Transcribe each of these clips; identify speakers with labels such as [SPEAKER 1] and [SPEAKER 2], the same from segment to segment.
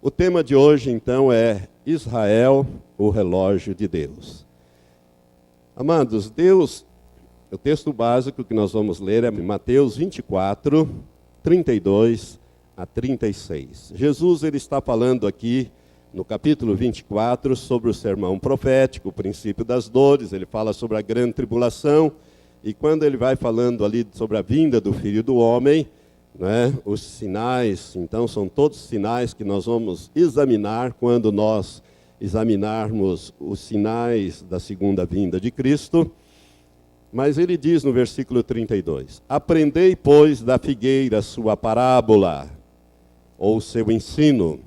[SPEAKER 1] O tema de hoje, então, é Israel, o relógio de Deus. Amados, Deus, o texto básico que nós vamos ler é Mateus 24, 32 a 36. Jesus ele está falando aqui no capítulo 24 sobre o sermão profético, o princípio das dores. Ele fala sobre a grande tribulação, e quando ele vai falando ali sobre a vinda do Filho do Homem, né, os sinais, então são todos sinais que nós vamos examinar quando nós examinarmos os sinais da segunda vinda de Cristo. Mas ele diz no versículo 32, aprendei, pois, da figueira sua parábola, ou seu ensino.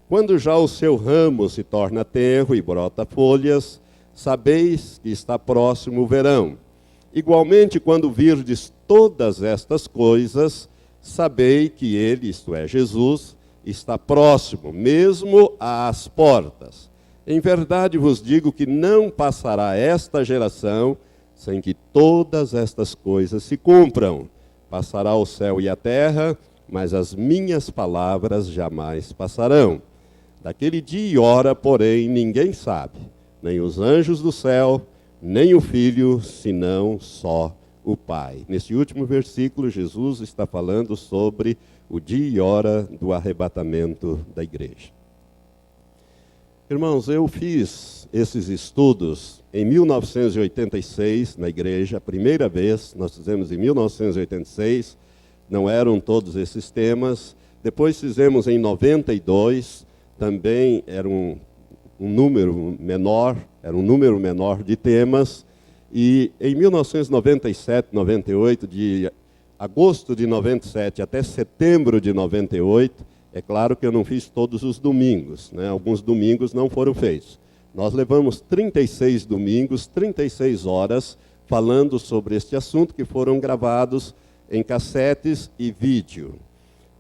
[SPEAKER 1] Quando já o seu ramo se torna tenro e brota folhas, sabeis que está próximo o verão. Igualmente, quando virdes todas estas coisas, sabei que ele, isto é, Jesus, está próximo, mesmo às portas. Em verdade vos digo que não passará esta geração sem que todas estas coisas se cumpram. Passará o céu e a terra, mas as minhas palavras jamais passarão. Daquele dia e hora, porém, ninguém sabe, nem os anjos do céu, nem o Filho, senão só o Pai. Nesse último versículo, Jesus está falando sobre o dia e hora do arrebatamento da igreja. Irmãos, eu fiz esses estudos em 1986 na igreja, a primeira vez, nós fizemos em 1986, não eram todos esses temas. Depois fizemos em 92, também era um número menor de temas. E em 1997, 98, de agosto de 97 até setembro de 98, é claro que eu não fiz todos os domingos, né? Alguns domingos não foram feitos. Nós levamos 36 domingos, 36 horas, falando sobre este assunto, que foram gravados em cassetes e vídeo,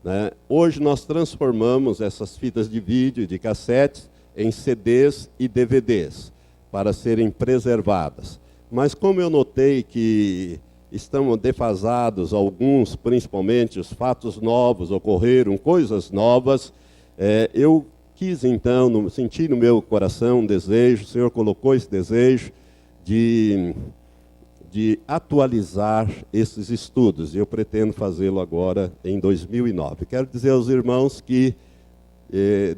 [SPEAKER 1] né? Hoje nós transformamos essas fitas de vídeo e de cassetes em CDs e DVDs, para serem preservadas. Mas como eu notei que estão defasados alguns, principalmente os fatos novos, ocorreram coisas novas, eu quis então, senti no meu coração um desejo, o Senhor colocou esse desejo de atualizar esses estudos, e eu pretendo fazê-lo agora em 2009. Quero dizer aos irmãos que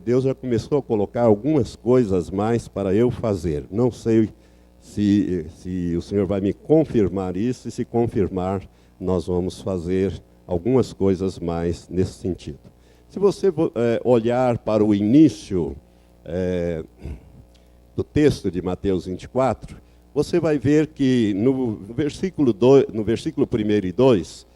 [SPEAKER 1] Deus já começou a colocar algumas coisas mais para eu fazer. Não sei se o Senhor vai me confirmar isso, e se confirmar, nós vamos fazer algumas coisas mais nesse sentido. Se você olhar para o início do texto de Mateus 24, você vai ver que no versículo 1 e 2,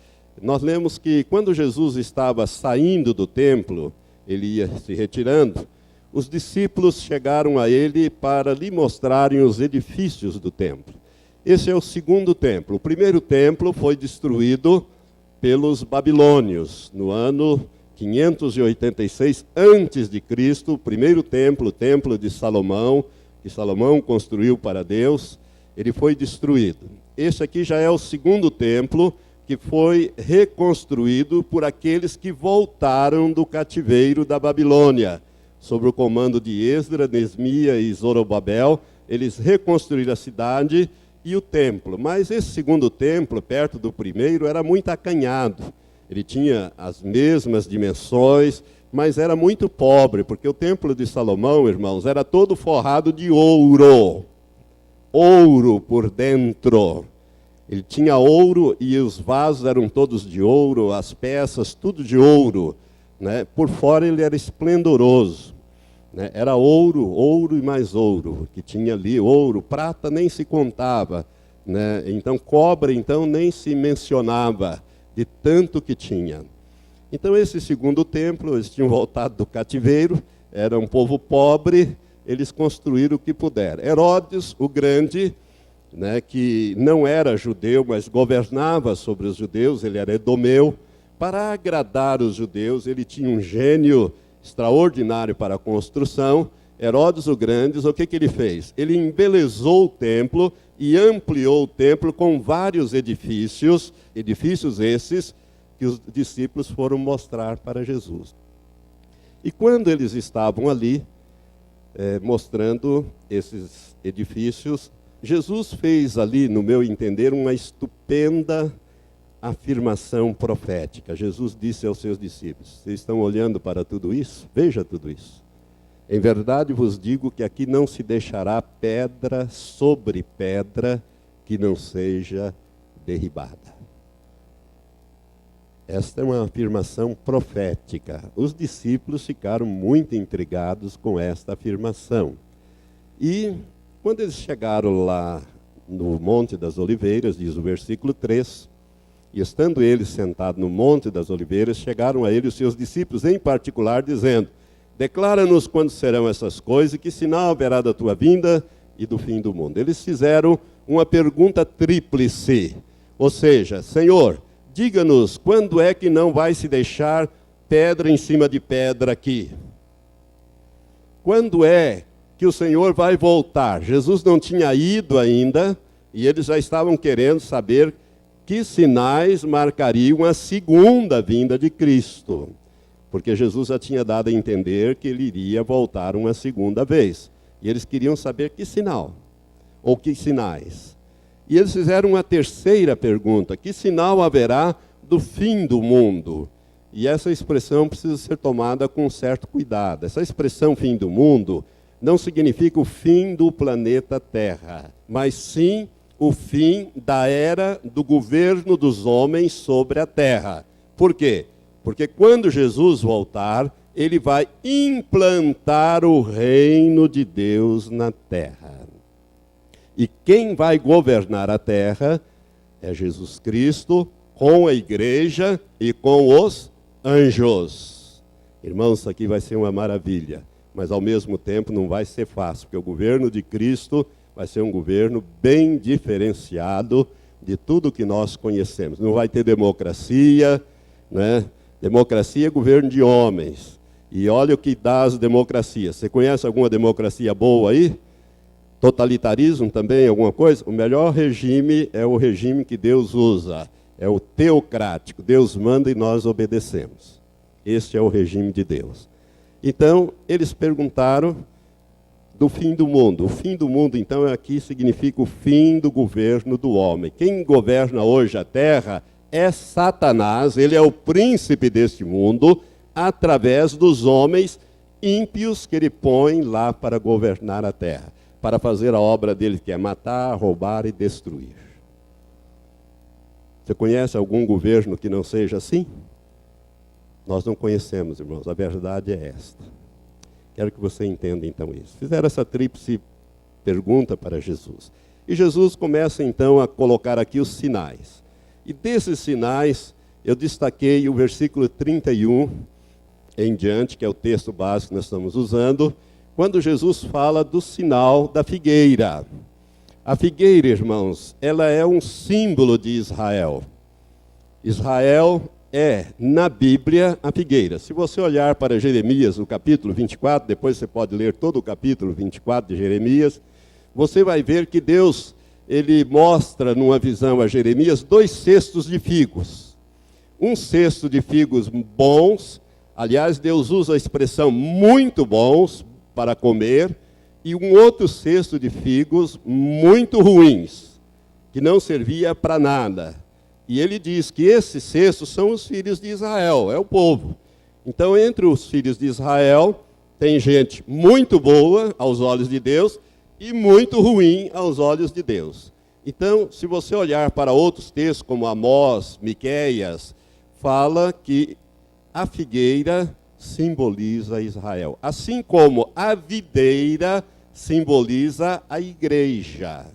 [SPEAKER 1] nós lemos que quando Jesus estava saindo do templo, ele ia se retirando, os discípulos chegaram a ele para lhe mostrarem os edifícios do templo. Esse é o segundo templo. O primeiro templo foi destruído pelos babilônios no ano 586 a.C. O primeiro templo, o templo de Salomão, que Salomão construiu para Deus, ele foi destruído. Esse aqui já é o segundo templo, que foi reconstruído por aqueles que voltaram do cativeiro da Babilônia. Sob o comando de Esdras, Neemias e Zorobabel, eles reconstruíram a cidade e o templo. Mas esse segundo templo, perto do primeiro, era muito acanhado. Ele tinha as mesmas dimensões, mas era muito pobre, porque o templo de Salomão, irmãos, era todo forrado de ouro. Ouro por dentro. Ele tinha ouro e os vasos eram todos de ouro, as peças, tudo de ouro, né? Por fora ele era esplendoroso, né? Era ouro, ouro e mais ouro, que tinha ali ouro, prata nem se contava, né? Então cobre então nem se mencionava, de tanto que tinha. Então esse segundo templo, eles tinham voltado do cativeiro, era um povo pobre, eles construíram o que puderam. Herodes, o Grande, né, que não era judeu, mas governava sobre os judeus, ele era edomeu. Para agradar os judeus, ele tinha um gênio extraordinário para a construção. Herodes o Grande, o que ele fez? Ele embelezou o templo e ampliou o templo com vários edifícios esses que os discípulos foram mostrar para Jesus. E quando eles estavam ali, mostrando esses edifícios, Jesus fez ali, no meu entender, uma estupenda afirmação profética. Jesus disse aos seus discípulos: vocês estão olhando para tudo isso? Veja tudo isso. Em verdade vos digo que aqui não se deixará pedra sobre pedra que não seja derribada. Esta é uma afirmação profética. Os discípulos ficaram muito intrigados com esta afirmação. E quando eles chegaram lá no Monte das Oliveiras, diz o versículo 3, e estando eles sentados no Monte das Oliveiras, chegaram a ele os seus discípulos em particular, dizendo: declara-nos quando serão essas coisas, e que sinal haverá da tua vinda e do fim do mundo. Eles fizeram uma pergunta tríplice, ou seja, Senhor, diga-nos quando é que não vai se deixar pedra em cima de pedra aqui? Quando é que o Senhor vai voltar? Jesus não tinha ido ainda, e eles já estavam querendo saber que sinais marcariam a segunda vinda de Cristo. Porque Jesus já tinha dado a entender que ele iria voltar uma segunda vez. E eles queriam saber que sinal, ou que sinais. E eles fizeram uma terceira pergunta: que sinal haverá do fim do mundo? E essa expressão precisa ser tomada com certo cuidado. Essa expressão fim do mundo não significa o fim do planeta Terra, mas sim o fim da era do governo dos homens sobre a terra. Por quê? Porque quando Jesus voltar, ele vai implantar o reino de Deus na terra. E quem vai governar a terra é Jesus Cristo, com a igreja e com os anjos. Irmãos, isso aqui vai ser uma maravilha, mas ao mesmo tempo não vai ser fácil, porque o governo de Cristo vai ser um governo bem diferenciado de tudo que nós conhecemos. Não vai ter democracia, né? Democracia é governo de homens. E olha o que dá as democracias. Você conhece alguma democracia boa aí? Totalitarismo também, alguma coisa? O melhor regime é o regime que Deus usa. É o teocrático. Deus manda e nós obedecemos. Este é o regime de Deus. Então, eles perguntaram do fim do mundo. O fim do mundo, então, aqui significa o fim do governo do homem. Quem governa hoje a terra é Satanás, ele é o príncipe deste mundo, através dos homens ímpios que ele põe lá para governar a terra, para fazer a obra dele, que é matar, roubar e destruir. Você conhece algum governo que não seja assim? Nós não conhecemos, irmãos, a verdade é esta. Quero que você entenda então isso. Fizeram essa tríplice pergunta para Jesus. E Jesus começa então a colocar aqui os sinais. E desses sinais, eu destaquei o versículo 31 em diante, que é o texto básico que nós estamos usando, quando Jesus fala do sinal da figueira. A figueira, irmãos, ela é um símbolo de Israel. Israel é, na Bíblia, a figueira. Se você olhar para Jeremias, o capítulo 24, depois você pode ler todo o capítulo 24 de Jeremias, você vai ver que Deus, ele mostra numa visão a Jeremias 2 cestos de figos. Um cesto de figos bons, aliás, Deus usa a expressão muito bons para comer, e um outro cesto de figos muito ruins, que não servia para nada. E ele diz que esses cestos são os filhos de Israel, é o povo. Então, entre os filhos de Israel, tem gente muito boa aos olhos de Deus e muito ruim aos olhos de Deus. Então, se você olhar para outros textos, como Amós, Miqueias, fala que a figueira simboliza Israel, assim como a videira simboliza a igreja.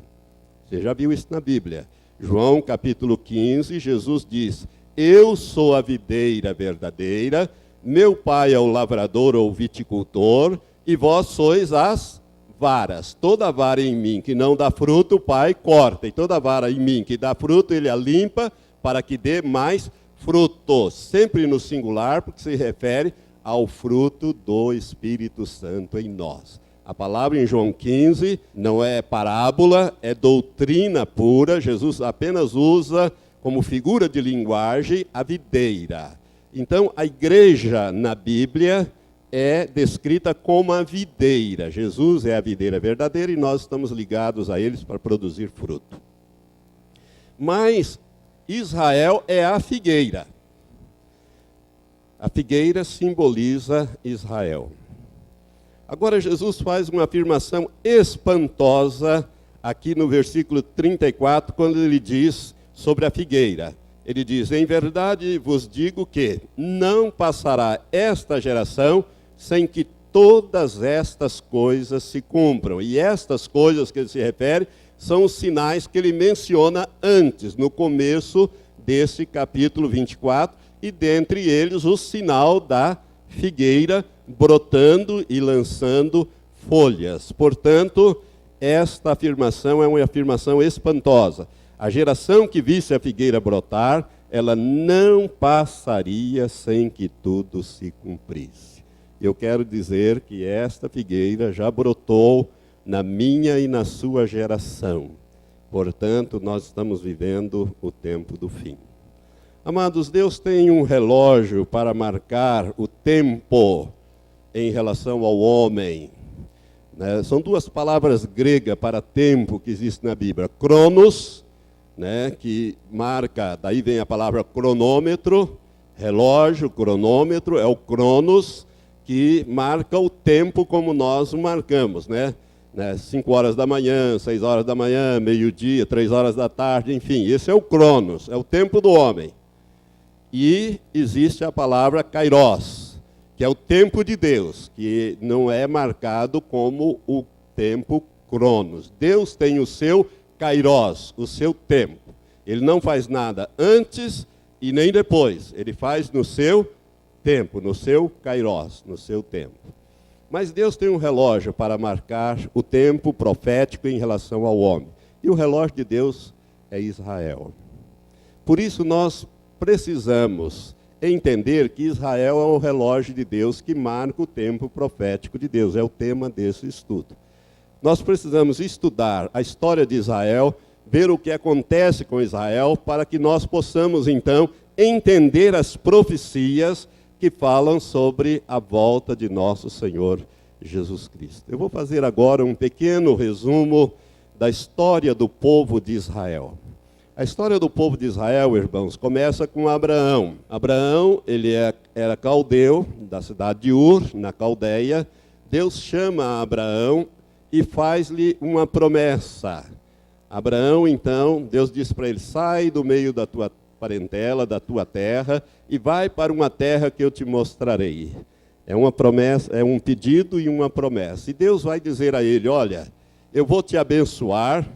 [SPEAKER 1] Você já viu isso na Bíblia. João capítulo 15, Jesus diz: eu sou a videira verdadeira, meu pai é o lavrador ou viticultor, e vós sois as varas. Toda vara em mim que não dá fruto, o pai corta, e toda vara em mim que dá fruto, ele a limpa, para que dê mais frutos. Sempre no singular, porque se refere ao fruto do Espírito Santo em nós. A palavra em João 15 não é parábola, é doutrina pura. Jesus apenas usa como figura de linguagem a videira. Então, a igreja na Bíblia é descrita como a videira. Jesus é a videira verdadeira e nós estamos ligados a eles para produzir fruto. Mas Israel é a figueira. A figueira simboliza Israel. Agora Jesus faz uma afirmação espantosa aqui no versículo 34, quando ele diz sobre a figueira. Ele diz: em verdade vos digo que não passará esta geração sem que todas estas coisas se cumpram. E estas coisas que ele se refere são os sinais que ele menciona antes, no começo desse capítulo 24, e dentre eles o sinal da figueira brotando e lançando folhas. Portanto, esta afirmação é uma afirmação espantosa. A geração que visse a figueira brotar, ela não passaria sem que tudo se cumprisse. Eu quero dizer que esta figueira já brotou na minha e na sua geração. Portanto, nós estamos vivendo o tempo do fim. Amados, Deus tem um relógio para marcar o tempo em relação ao homem. São duas palavras gregas para tempo que existem na Bíblia. Cronos, que marca, daí vem a palavra cronômetro, relógio, cronômetro, é o cronos, que marca o tempo como nós o marcamos, 5 horas da manhã, 6 horas da manhã, meio-dia, 3 horas da tarde, enfim, esse é o cronos, é o tempo do homem. E existe a palavra kairos, que é o tempo de Deus, que não é marcado como o tempo cronos. Deus tem o seu kairos, o seu tempo. Ele não faz nada antes e nem depois. Ele faz no seu tempo, no seu kairos, no seu tempo. Mas Deus tem um relógio para marcar o tempo profético em relação ao homem. E o relógio de Deus é Israel. Por isso nós precisamos entender que Israel é o relógio de Deus que marca o tempo profético de Deus. É o tema desse estudo. Nós precisamos estudar a história de Israel, ver o que acontece com Israel, para que nós possamos, então, entender as profecias que falam sobre a volta de nosso Senhor Jesus Cristo. Eu vou fazer agora um pequeno resumo da história do povo de Israel. A história do povo de Israel, irmãos, começa com Abraão. Abraão, ele era caldeu, da cidade de Ur, na Caldeia. Deus chama Abraão e faz-lhe uma promessa. Abraão, então, Deus diz para ele: sai do meio da tua parentela, da tua terra, e vai para uma terra que eu te mostrarei. É uma promessa, é um pedido e uma promessa. E Deus vai dizer a ele: olha, eu vou te abençoar,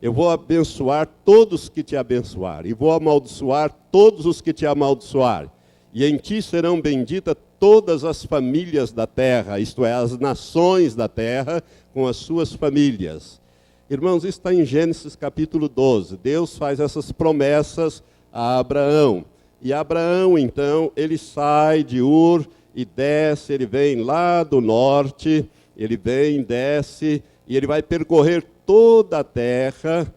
[SPEAKER 1] eu vou abençoar todos que te abençoar, e vou amaldiçoar todos os que te amaldiçoar. E em ti serão benditas todas as famílias da terra, isto é, as nações da terra, com as suas famílias. Irmãos, isso está em Gênesis capítulo 12. Deus faz essas promessas a Abraão. E Abraão, então, ele sai de Ur e desce, ele vem lá do norte, ele vem, desce, e ele vai percorrer toda a terra,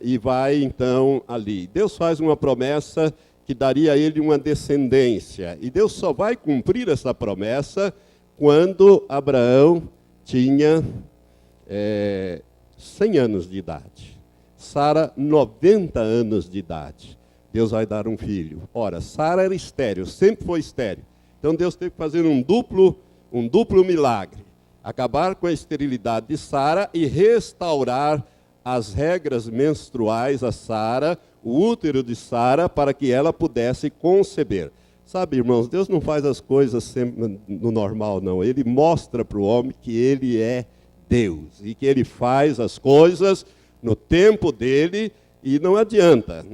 [SPEAKER 1] e vai, então, ali. Deus faz uma promessa que daria a ele uma descendência. E Deus só vai cumprir essa promessa quando Abraão tinha 100 anos de idade. Sara, 90 anos de idade. Deus vai dar um filho. Ora, Sara era estéril, sempre foi estéril. Então Deus teve que fazer um duplo milagre. Acabar com a esterilidade de Sara e restaurar as regras menstruais a Sara, o útero de Sara, para que ela pudesse conceber. Sabe, irmãos, Deus não faz as coisas sempre no normal, não. Ele mostra para o homem que ele é Deus e que ele faz as coisas no tempo dele. E não adianta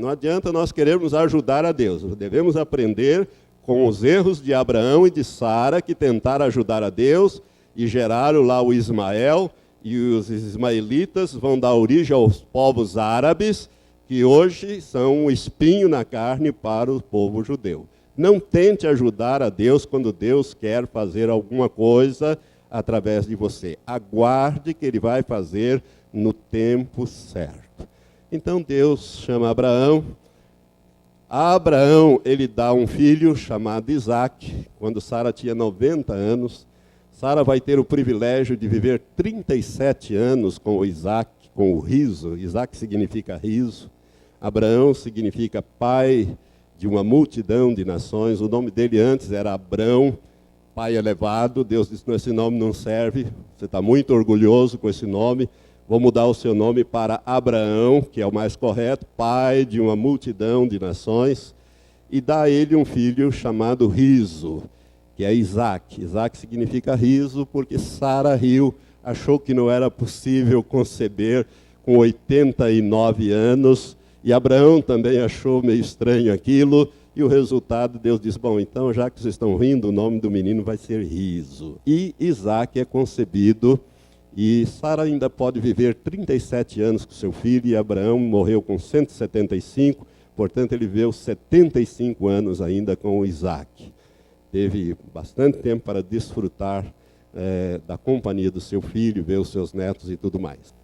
[SPEAKER 1] nós querermos ajudar a Deus. Devemos aprender com os erros de Abraão e de Sara, que tentaram ajudar a Deus e geraram lá o Ismael, e os ismaelitas vão dar origem aos povos árabes, que hoje são um espinho na carne para o povo judeu. Não tente ajudar a Deus quando Deus quer fazer alguma coisa através de você. Aguarde que Ele vai fazer no tempo certo. Então Deus chama Abraão, A Abraão, ele dá um filho chamado Isaque, quando Sara tinha 90 anos. Sara vai ter o privilégio de viver 37 anos com o Isaque, com o riso. Isaque significa riso. Abraão significa pai de uma multidão de nações. O nome dele antes era Abrão, pai elevado. Deus disse, esse nome não serve, você está muito orgulhoso com esse nome. Vou mudar o seu nome para Abraão, que é o mais correto, pai de uma multidão de nações, e dá a ele um filho chamado Riso, que é Isaque. Isaque significa riso, porque Sara riu, achou que não era possível conceber com 89 anos, e Abraão também achou meio estranho aquilo, e o resultado, Deus diz, bom, então já que vocês estão rindo, o nome do menino vai ser Riso. E Isaque é concebido. E Sara ainda pode viver 37 anos com seu filho, e Abraão morreu com 175, portanto ele viveu 75 anos ainda com Isaque. Teve bastante tempo para desfrutar da companhia do seu filho, ver os seus netos e tudo mais.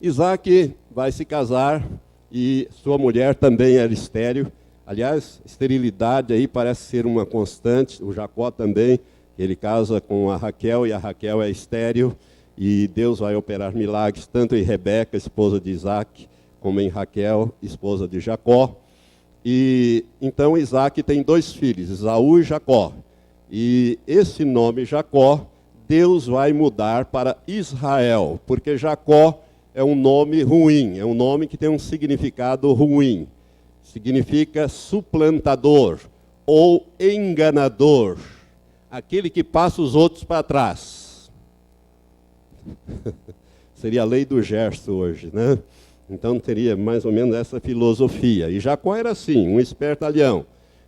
[SPEAKER 1] Isaque vai se casar e sua mulher também era estéril. Aliás, esterilidade aí parece ser uma constante, o Jacó também. Ele casa com a Raquel e a Raquel é estéril e Deus vai operar milagres tanto em Rebeca, esposa de Isaque, como em Raquel, esposa de Jacó. E então Isaque tem 2 filhos, Esaú e Jacó. E esse nome Jacó, Deus vai mudar para Israel, porque Jacó é um nome ruim, é um nome que tem um significado ruim. Significa suplantador ou enganador. Aquele que passa os outros para trás. Seria a lei do Gerson hoje, né? Então teria mais ou menos essa filosofia. E Jacó era assim, um espertalhão,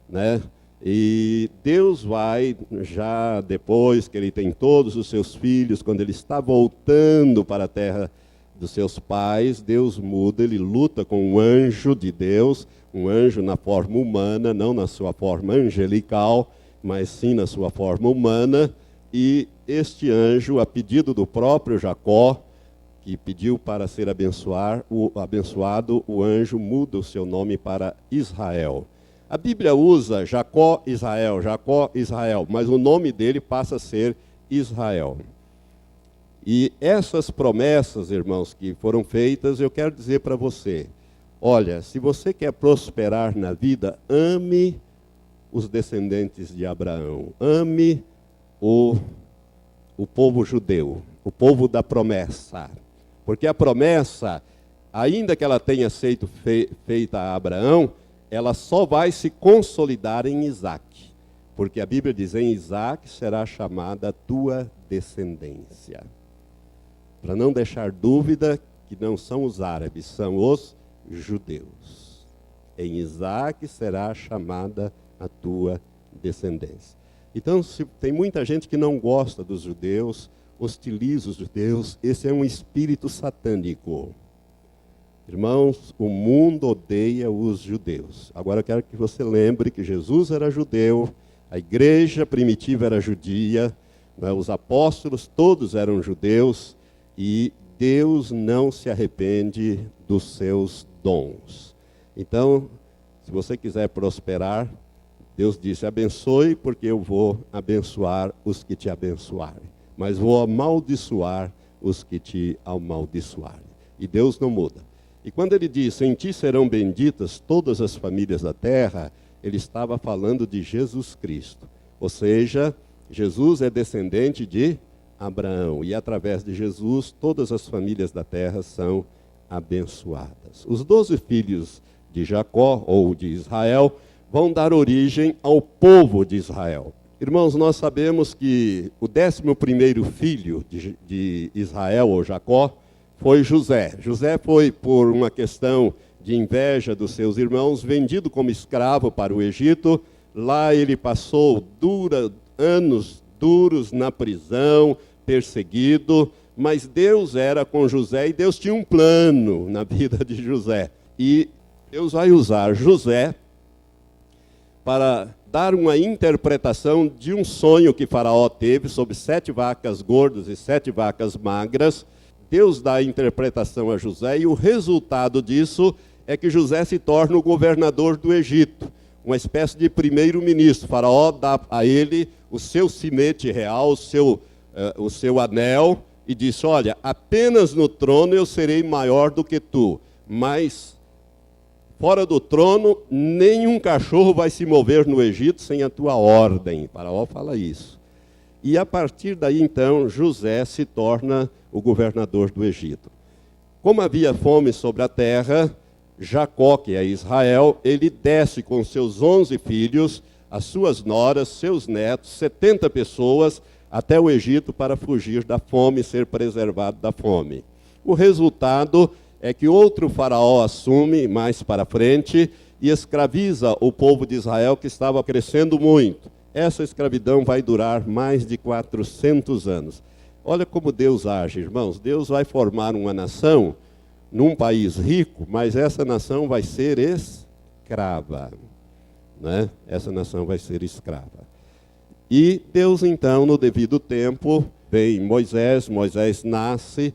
[SPEAKER 1] né? E Deus vai, já depois que ele tem todos os seus filhos, quando ele está voltando para a terra dos seus pais, Deus muda, ele luta com um anjo de Deus, um anjo na forma humana, não na sua forma angelical, mas sim na sua forma humana, e este anjo, a pedido do próprio Jacó, que pediu para ser abençoado, o anjo muda o seu nome para Israel. A Bíblia usa Jacó, Israel, mas o nome dele passa a ser Israel. E essas promessas, irmãos, que foram feitas, eu quero dizer para você, olha, se você quer prosperar na vida, ame os descendentes de Abraão. Ame o povo judeu, o povo da promessa. Porque a promessa, ainda que ela tenha sido feita a Abraão, ela só vai se consolidar em Isaque. Porque a Bíblia diz, em Isaque será chamada a tua descendência. Para não deixar dúvida que não são os árabes, são os judeus. Em Isaque será chamada a tua descendência. Então, se tem muita gente que não gosta dos judeus, hostiliza os judeus, esse é um espírito satânico. Irmãos, o mundo odeia os judeus. Agora eu quero que você lembre que Jesus era judeu, a igreja primitiva era judia, né, os apóstolos todos eram judeus, e Deus não se arrepende dos seus dons. Então, se você quiser prosperar, Deus disse, abençoe, porque eu vou abençoar os que te abençoarem. Mas vou amaldiçoar os que te amaldiçoarem. E Deus não muda. E quando ele disse, em ti serão benditas todas as famílias da terra, ele estava falando de Jesus Cristo. Ou seja, Jesus é descendente de Abraão. E através de Jesus, todas as famílias da terra são abençoadas. Os 12 filhos de Jacó, ou de Israel, vão dar origem ao povo de Israel. Irmãos, nós sabemos que o 11º filho de Israel, ou Jacó, foi José. José foi, por uma questão de inveja dos seus irmãos, vendido como escravo para o Egito. Lá ele passou anos duros na prisão, perseguido, mas Deus era com José e Deus tinha um plano na vida de José. E Deus vai usar José para dar uma interpretação de um sonho que Faraó teve sobre 7 vacas gordas e 7 vacas magras. Deus dá a interpretação a José e o resultado disso é que José se torna o governador do Egito, uma espécie de primeiro-ministro. O faraó dá a ele o seu sinete real, o seu anel, e disse: olha, apenas no trono eu serei maior do que tu, mas fora do trono nenhum cachorro vai se mover no Egito sem a tua ordem. O faraó fala isso. E a partir daí então José se torna o governador do Egito. Como havia fome sobre a terra, Jacó, que é Israel, ele desce com seus 11 filhos, as suas noras, seus netos, 70 pessoas, até o Egito para fugir da fome e ser preservado da fome. O resultado é que outro faraó assume mais para frente e escraviza o povo de Israel, que estava crescendo muito. Essa escravidão vai durar mais de 400 anos. Olha como Deus age, irmãos. Deus vai formar uma nação num país rico, mas essa nação vai ser escrava, né? Essa nação vai ser escrava. E Deus, então, no devido tempo, vem Moisés nasce,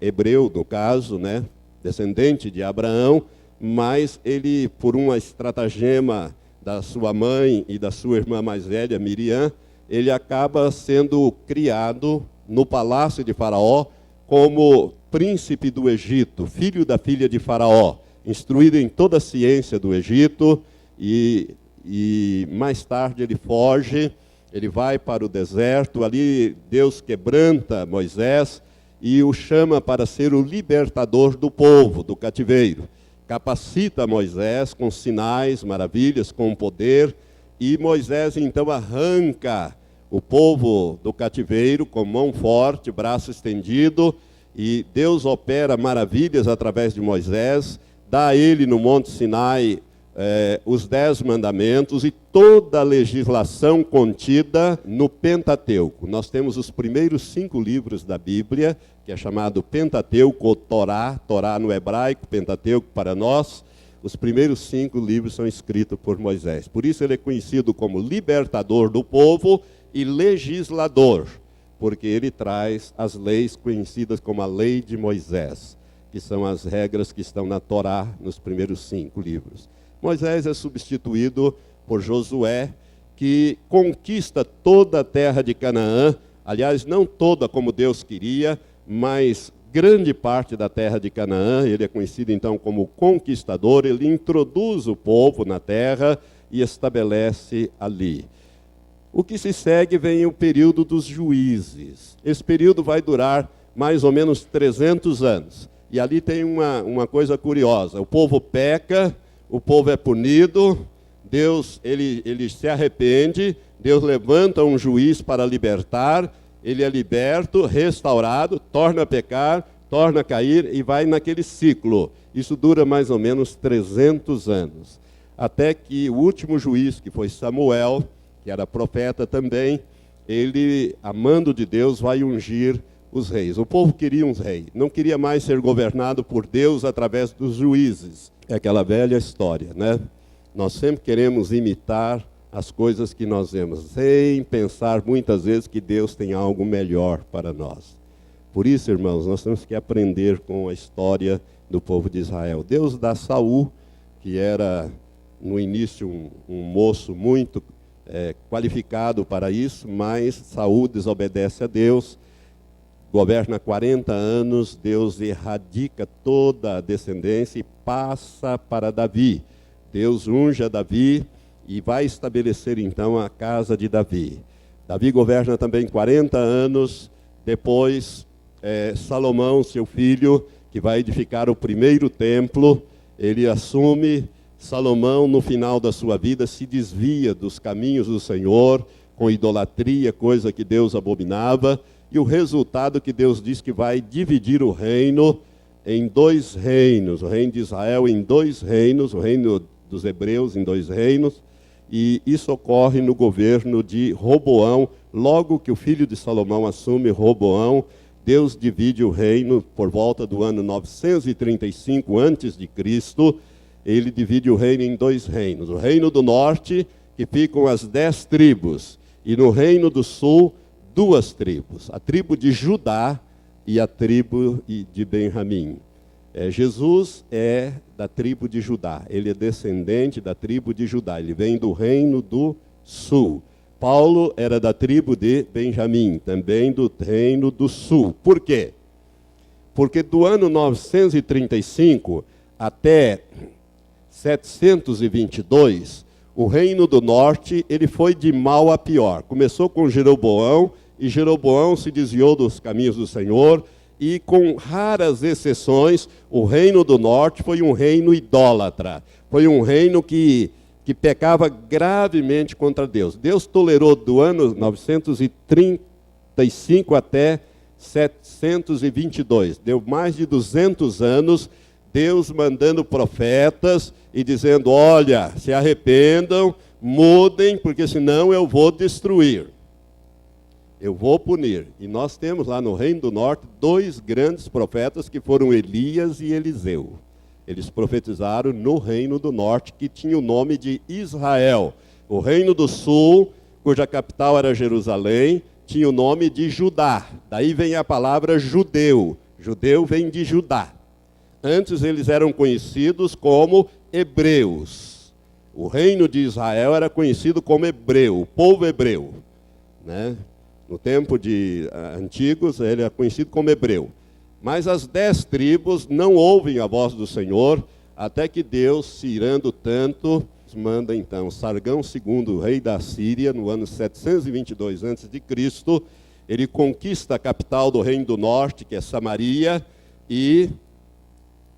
[SPEAKER 1] hebreu, no caso, né? Descendente de Abraão, mas ele, por uma estratagema da sua mãe e da sua irmã mais velha, Miriam, ele acaba sendo criado no palácio de Faraó como príncipe do Egito, filho da filha de Faraó, instruído em toda a ciência do Egito, e mais tarde ele foge, ele vai para o deserto, ali Deus quebranta Moisés e o chama para ser o libertador do povo, do cativeiro. Capacita Moisés com sinais, maravilhas, com poder, e Moisés então arranca o povo do cativeiro com mão forte, braço estendido, e Deus opera maravilhas através de Moisés, dá a ele no Monte Sinai os 10 mandamentos e toda a legislação contida no Pentateuco. Nós temos os primeiros 5 livros da Bíblia, que é chamado Pentateuco ou Torá no hebraico, Pentateuco para nós. Os primeiros 5 livros são escritos por Moisés. Por isso ele é conhecido como libertador do povo e legislador, porque ele traz as leis conhecidas como a lei de Moisés, que são as regras que estão na Torá, nos primeiros 5 livros. Moisés é substituído por Josué, que conquista toda a terra de Canaã, aliás, não toda como Deus queria, mas grande parte da terra de Canaã. Ele é conhecido então como conquistador, ele introduz o povo na terra e estabelece ali. O que se segue vem o período dos juízes. Esse período vai durar mais ou menos 300 anos. E ali tem uma coisa curiosa, o povo peca, o povo é punido, Deus ele se arrepende, Deus levanta um juiz para libertar, ele é liberto, restaurado, torna a pecar, torna a cair e vai naquele ciclo. Isso dura mais ou menos 300 anos. Até que o último juiz, que foi Samuel, que era profeta também, ele, a mando de Deus, vai ungir os reis. O povo queria um rei, não queria mais ser governado por Deus através dos juízes. É aquela velha história, né? Nós sempre queremos imitar as coisas que nós vemos, sem pensar muitas vezes que Deus tem algo melhor para nós. Por isso, irmãos, nós temos que aprender com a história do povo de Israel. Deus dá Saul, que era no início um moço muito qualificado para isso, mas Saul desobedece a Deus, governa 40 anos, Deus erradica toda a descendência e passa para Davi. Deus unge a Davi e vai estabelecer então a casa de Davi. Davi governa também 40 anos, depois Salomão, seu filho, que vai edificar o primeiro templo, ele assume. Salomão, no final da sua vida, se desvia dos caminhos do Senhor, com idolatria, coisa que Deus abominava, e o resultado que Deus diz que vai dividir o reino em 2 reinos, o reino de Israel em 2 reinos, o reino dos hebreus em 2 reinos, e isso ocorre no governo de Roboão. Logo que o filho de Salomão assume Roboão, Deus divide o reino por volta do ano 935 a.C., ele divide o reino em 2 reinos. O reino do norte, que ficam as 10 tribos, e no reino do sul, 2 tribos, a tribo de Judá e a tribo de Benjamim. Jesus é da tribo de Judá, ele é descendente da tribo de Judá, ele vem do reino do sul. Paulo era da tribo de Benjamim, também do reino do sul. Por quê? Porque do ano 935 até 722, o reino do norte ele foi de mal a pior. Começou com Jeroboão, e Jeroboão se desviou dos caminhos do Senhor, e com raras exceções, o reino do norte foi um reino idólatra. Foi um reino que pecava gravemente contra Deus. Deus tolerou do ano 935 até 722. Deu mais de 200 anos, Deus mandando profetas e dizendo, olha, se arrependam, mudem, porque senão eu vou destruir. Eu vou punir. E nós temos lá no Reino do Norte 2 grandes profetas que foram Elias e Eliseu. Eles profetizaram no Reino do Norte, que tinha o nome de Israel. O Reino do Sul, cuja capital era Jerusalém, tinha o nome de Judá. Daí vem a palavra judeu. Judeu vem de Judá. Antes eles eram conhecidos como hebreus. O reino de Israel era conhecido como hebreu, o povo hebreu. Né? No tempo de antigos, ele era conhecido como hebreu. Mas as 10 tribos não ouvem a voz do Senhor, até que Deus, se irando tanto, manda então Sargão II, rei da Síria, no ano 722 a.C., ele conquista a capital do Reino do Norte, que é Samaria, e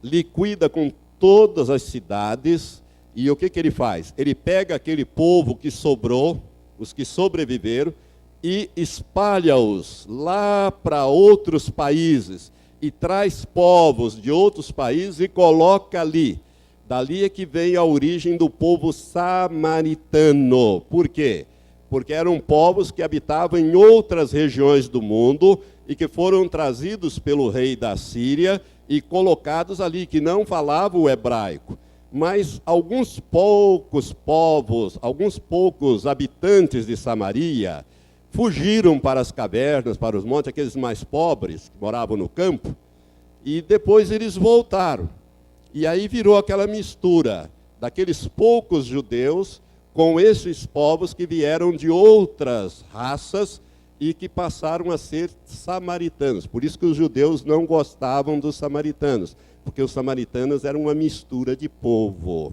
[SPEAKER 1] liquida com todas as cidades. E o que ele faz? Ele pega aquele povo que sobrou, os que sobreviveram, e espalha-os lá para outros países, e traz povos de outros países e coloca ali. Dali é que vem a origem do povo samaritano. Por quê? Porque eram povos que habitavam em outras regiões do mundo e que foram trazidos pelo rei da Síria e colocados ali, que não falavam o hebraico. Mas alguns poucos povos, alguns poucos habitantes de Samaria fugiram para as cavernas, para os montes, aqueles mais pobres que moravam no campo, e depois eles voltaram. E aí virou aquela mistura daqueles poucos judeus com esses povos que vieram de outras raças e que passaram a ser samaritanos. Por isso que os judeus não gostavam dos samaritanos, porque os samaritanos eram uma mistura de povo.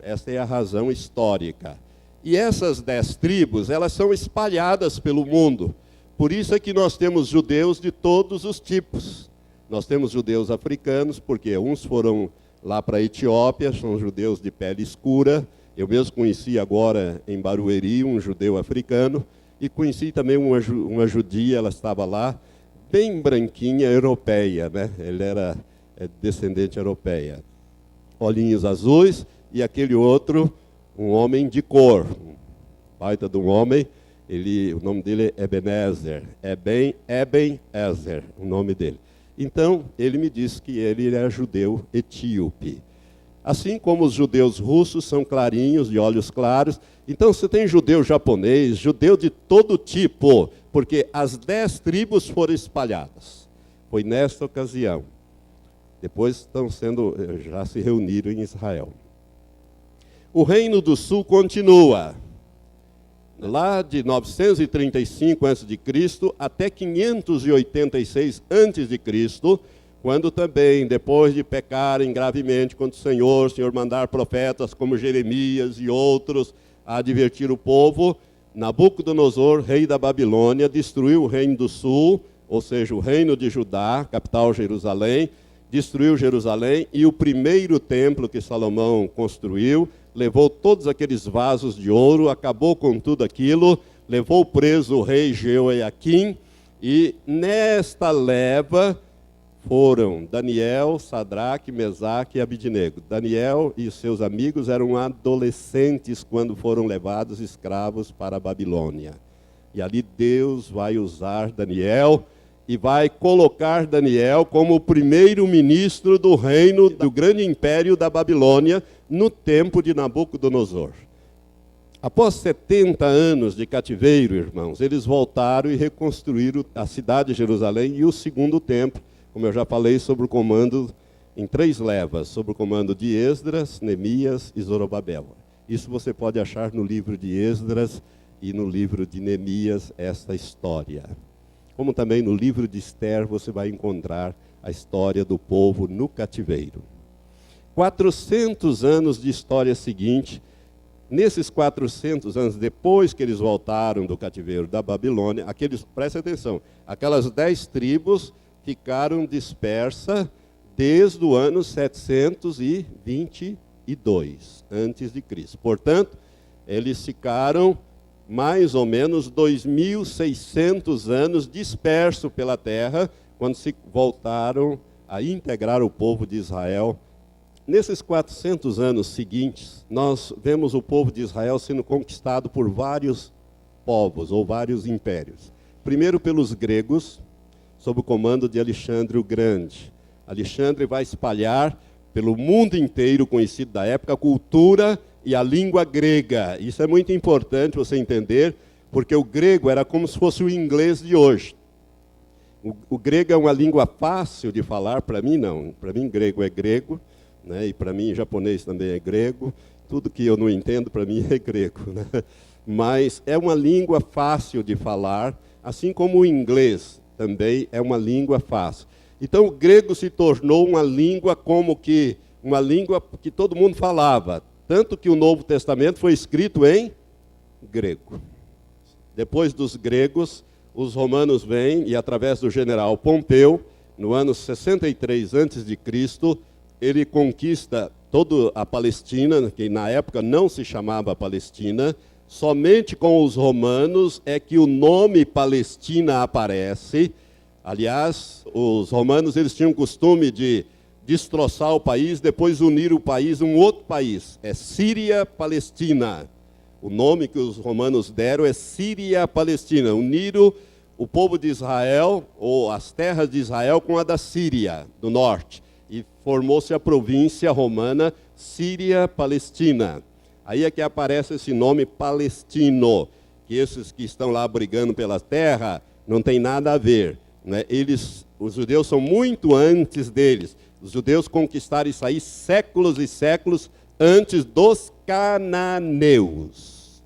[SPEAKER 1] Essa é a razão histórica. E essas 10 tribos, elas são espalhadas pelo mundo. Por isso é que nós temos judeus de todos os tipos. Nós temos judeus africanos, porque uns foram lá para a Etiópia, são judeus de pele escura. Eu mesmo conheci agora em Barueri um judeu africano, e conheci também uma judia, ela estava lá, bem branquinha, europeia, né? Ele era descendente europeia. Olhinhos azuis, e aquele outro, um homem de cor, um baita de um homem, o nome dele é Ebenezer, Eben-Ezer, o nome dele. Então, ele me disse que ele era judeu etíope. Assim como os judeus russos são clarinhos, de olhos claros, então você tem judeu japonês, judeu de todo tipo, porque as 10 tribos foram espalhadas. Foi nesta ocasião. Depois já se reuniram em Israel. O Reino do Sul continua, lá de 935 a.C. até 586 a.C., quando também, depois de pecarem gravemente contra o Senhor mandar profetas como Jeremias e outros a advertir o povo, Nabucodonosor, rei da Babilônia, destruiu o Reino do Sul, ou seja, o Reino de Judá, capital Jerusalém, destruiu Jerusalém, e o primeiro templo que Salomão construiu, levou todos aqueles vasos de ouro, acabou com tudo aquilo, levou preso o rei Jeoiaquim, e nesta leva foram Daniel, Sadraque, Mesaque e Abidnego. Daniel e seus amigos eram adolescentes quando foram levados escravos para a Babilônia. E ali Deus vai usar Daniel e vai colocar Daniel como o primeiro ministro do reino do grande império da Babilônia no tempo de Nabucodonosor. Após 70 anos de cativeiro, irmãos, eles voltaram e reconstruíram a cidade de Jerusalém e o segundo templo, como eu já falei, sob o comando, em 3 levas, sob o comando de Esdras, Neemias e Zorobabel. Isso você pode achar no livro de Esdras e no livro de Neemias, esta história. Como também no livro de Esther você vai encontrar a história do povo no cativeiro. 400 anos de história seguinte. Nesses 400 anos, depois que eles voltaram do cativeiro da Babilônia, presta atenção, aquelas 10 tribos ficaram dispersas desde o ano 722 antes de Cristo. Portanto, eles ficaram mais ou menos 2.600 anos dispersos pela terra, quando se voltaram a integrar o povo de Israel. Nesses 400 anos seguintes, nós vemos o povo de Israel sendo conquistado por vários povos ou vários impérios. Primeiro pelos gregos, sob o comando de Alexandre o Grande. Alexandre vai espalhar pelo mundo inteiro, conhecido da época, a cultura e a língua grega. Isso é muito importante você entender, porque o grego era como se fosse o inglês de hoje. O grego é uma língua fácil de falar, para mim não. Para mim grego é grego, né? E para mim japonês também é grego. Tudo que eu não entendo para mim é grego, né? Mas é uma língua fácil de falar, assim como o inglês também é uma língua fácil. Então o grego se tornou uma língua uma língua que todo mundo falava, tanto que o Novo Testamento foi escrito em grego. Depois dos gregos, os romanos vêm e através do general Pompeu, no ano 63 a.C., ele conquista toda a Palestina, que na época não se chamava Palestina. Somente com os romanos é que o nome Palestina aparece. Aliás, os romanos eles tinham o costume de destroçar o país, depois unir o país a um outro país. É Síria-Palestina. O nome que os romanos deram é Síria-Palestina. Uniram o povo de Israel, ou as terras de Israel, com a da Síria, do norte. E formou-se a província romana Síria-Palestina. Aí é que aparece esse nome palestino, que esses que estão lá brigando pela terra não tem nada a ver, né? Os judeus são muito antes deles. Os judeus conquistaram isso aí séculos e séculos antes dos cananeus.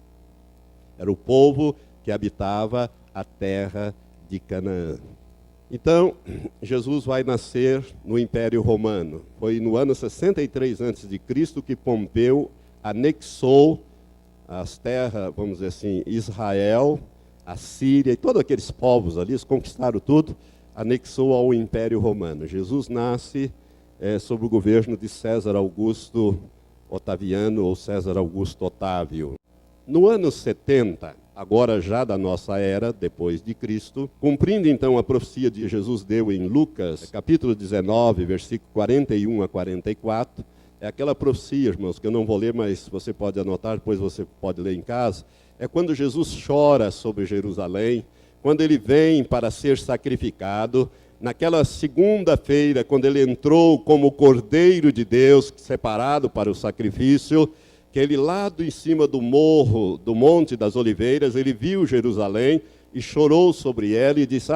[SPEAKER 1] Era o povo que habitava a terra de Canaã. Então, Jesus vai nascer no Império Romano. Foi no ano 63 a.C. que Pompeu anexou as terras, vamos dizer assim, Israel, a Síria e todos aqueles povos ali, eles conquistaram tudo, anexou ao Império Romano. Jesus nasce sob o governo de César Augusto Otaviano ou César Augusto Otávio. No ano 70, agora já da nossa era, depois de Cristo, cumprindo então a profecia de Jesus deu em Lucas, capítulo 19, versículo 41 a 44, é aquela profecia, irmãos, que eu não vou ler, mas você pode anotar, depois você pode ler em casa. É quando Jesus chora sobre Jerusalém, quando ele vem para ser sacrificado. Naquela segunda-feira, quando ele entrou como Cordeiro de Deus, separado para o sacrifício, que ele lá em cima do morro, do Monte das Oliveiras, ele viu Jerusalém e chorou sobre ela e disse: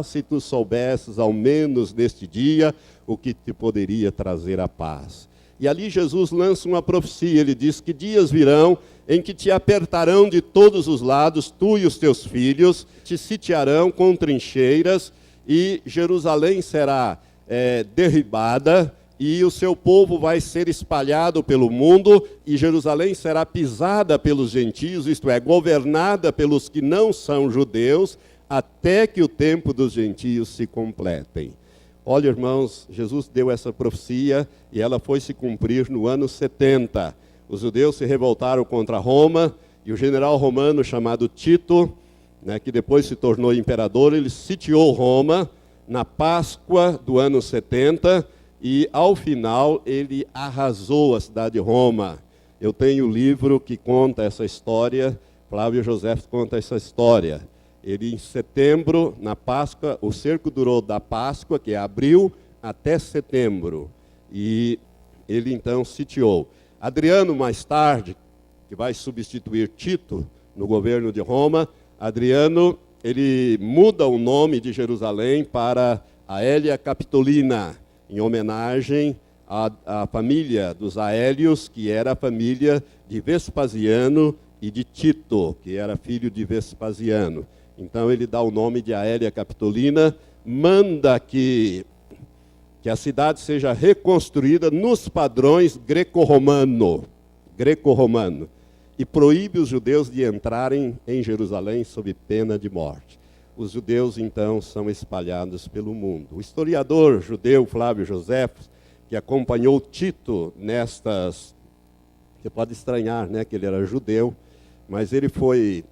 [SPEAKER 1] se tu soubesses ao menos neste dia o que te poderia trazer a paz. E ali Jesus lança uma profecia, ele diz que dias virão em que te apertarão de todos os lados, tu e os teus filhos, te sitiarão com trincheiras, e Jerusalém será derribada, e o seu povo vai ser espalhado pelo mundo, e Jerusalém será pisada pelos gentios, isto é, governada pelos que não são judeus, até que o tempo dos gentios se completem. Olha, irmãos, Jesus deu essa profecia e ela foi se cumprir no ano 70. Os judeus se revoltaram contra Roma e o general romano chamado Tito, que depois se tornou imperador, ele sitiou Roma na Páscoa do ano 70 e, ao final, ele arrasou a cidade de Roma. Eu tenho um livro que conta essa história, Flávio José conta essa história. Ele, em setembro, na Páscoa, o cerco durou da Páscoa, que é abril, até setembro. E ele, então, sitiou. Adriano, mais tarde, que vai substituir Tito no governo de Roma, Adriano, ele muda o nome de Jerusalém para Aélia Capitolina, em homenagem à família dos Aélios, que era a família de Vespasiano e de Tito, que era filho de Vespasiano. Então ele dá o nome de Aélia Capitolina, manda que a cidade seja reconstruída nos padrões greco-romano, e proíbe os judeus de entrarem em Jerusalém sob pena de morte. Os judeus, então, são espalhados pelo mundo. O historiador judeu Flávio Joséfos, que acompanhou Tito nestas... Você pode estranhar, né, que ele era judeu, mas ele foi,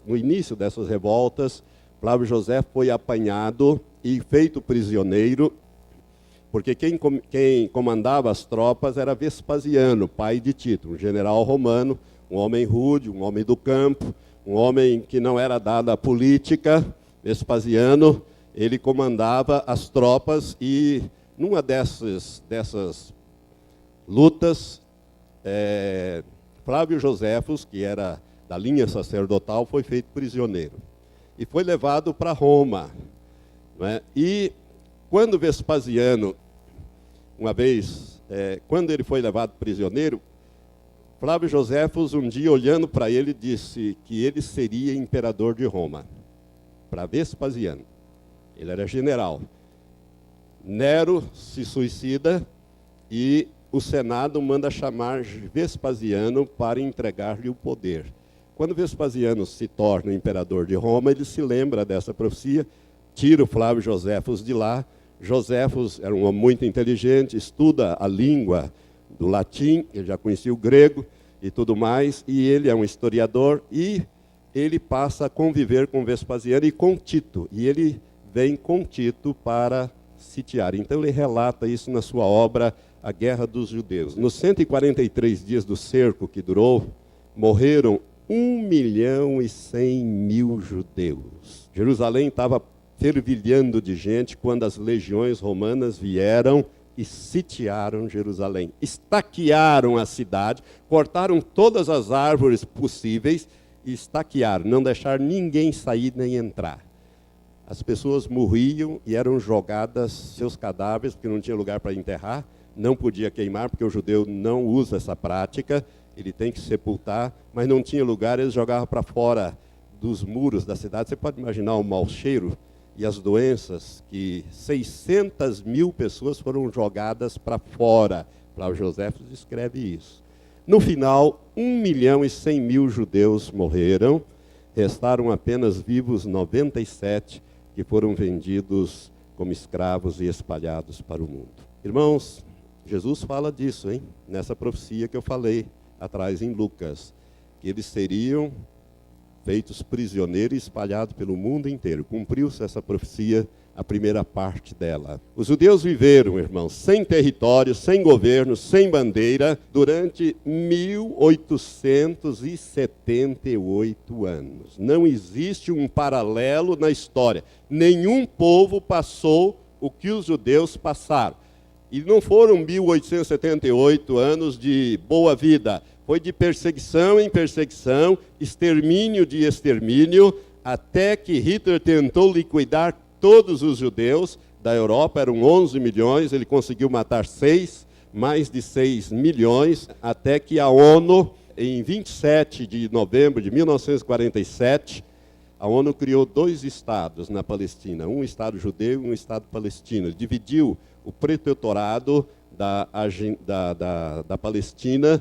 [SPEAKER 1] no início dessas revoltas, Flávio Joséfos foi apanhado e feito prisioneiro, porque quem comandava as tropas era Vespasiano, pai de Tito, um general romano, um homem rude, um homem do campo, um homem que não era dado à política. Vespasiano, ele comandava as tropas e numa dessas lutas, Flávio Joséfos, que era da linha sacerdotal, foi feito prisioneiro e foi levado para Roma, né? E quando Vespasiano, uma vez, quando ele foi levado prisioneiro, Flávio Joséfos, um dia, olhando para ele, disse que ele seria imperador de Roma, para Vespasiano. Ele era general. Nero se suicida e o Senado manda chamar Vespasiano para entregar-lhe o poder. Quando Vespasiano se torna imperador de Roma, ele se lembra dessa profecia, tira o Flávio Joséfos de lá. Joséfos era um homem muito inteligente, estuda a língua do latim, ele já conhecia o grego e tudo mais, e ele é um historiador, e ele passa a conviver com Vespasiano e com Tito, e ele vem com Tito para sitiar. Então ele relata isso na sua obra A Guerra dos Judeus. Nos 143 dias do cerco que durou, morreram 1.100.000 judeus. Jerusalém estava fervilhando de gente quando as legiões romanas vieram e sitiaram Jerusalém. Estaquearam a cidade, cortaram todas as árvores possíveis e estaquearam, não deixaram ninguém sair nem entrar. As pessoas morriam e eram jogadas seus cadáveres, porque não tinha lugar para enterrar, não podia queimar, porque o judeu não usa essa prática, ele tem que sepultar, mas não tinha lugar, eles jogavam para fora dos muros da cidade. Você pode imaginar o mau cheiro e as doenças, que 600.000 pessoas foram jogadas para fora. Flávio Joséfos escreve isso. No final, 1.100.000 judeus morreram, restaram apenas vivos 97, que foram vendidos como escravos e espalhados para o mundo. Irmãos, Jesus fala disso, hein? Nessa profecia que eu falei atrás em Lucas, que eles seriam feitos prisioneiros e espalhados pelo mundo inteiro. Cumpriu-se essa profecia, a primeira parte dela. Os judeus viveram, irmãos, sem território, sem governo, sem bandeira, durante 1878 anos. Não existe um paralelo na história. Nenhum povo passou o que os judeus passaram. E não foram 1878 anos de boa vida. Foi de perseguição em perseguição, extermínio de extermínio, até que Hitler tentou liquidar todos os judeus da Europa. Eram 11 milhões, ele conseguiu matar mais de 6 milhões, até que a ONU, em 27 de novembro de 1947, a ONU criou 2 estados na Palestina, um estado judeu e um estado palestino. Dividiu o protetorado da Palestina,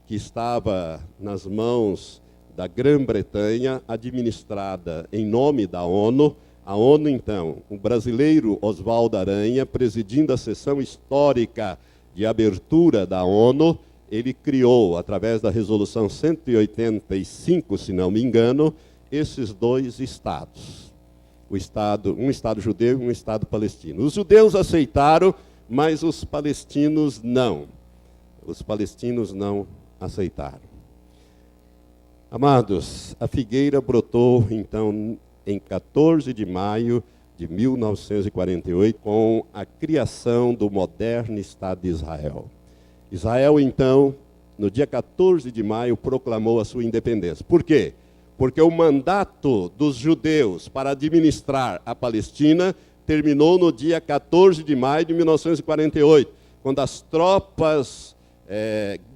[SPEAKER 1] que estava nas mãos da Grã-Bretanha, administrada em nome da ONU. A ONU, então, o brasileiro Oswaldo Aranha, presidindo a sessão histórica de abertura da ONU, ele criou, através da resolução 185, se não me engano, esses 2 estados. Um estado judeu e um estado palestino. Os judeus aceitaram, mas os palestinos não. Os palestinos não aceitaram. Amados, a figueira brotou, então, em 14 de maio de 1948, com a criação do moderno Estado de Israel. Israel, então, no dia 14 de maio, proclamou a sua independência. Por quê? Porque o mandato dos judeus para administrar a Palestina terminou no dia 14 de maio de 1948, quando as tropas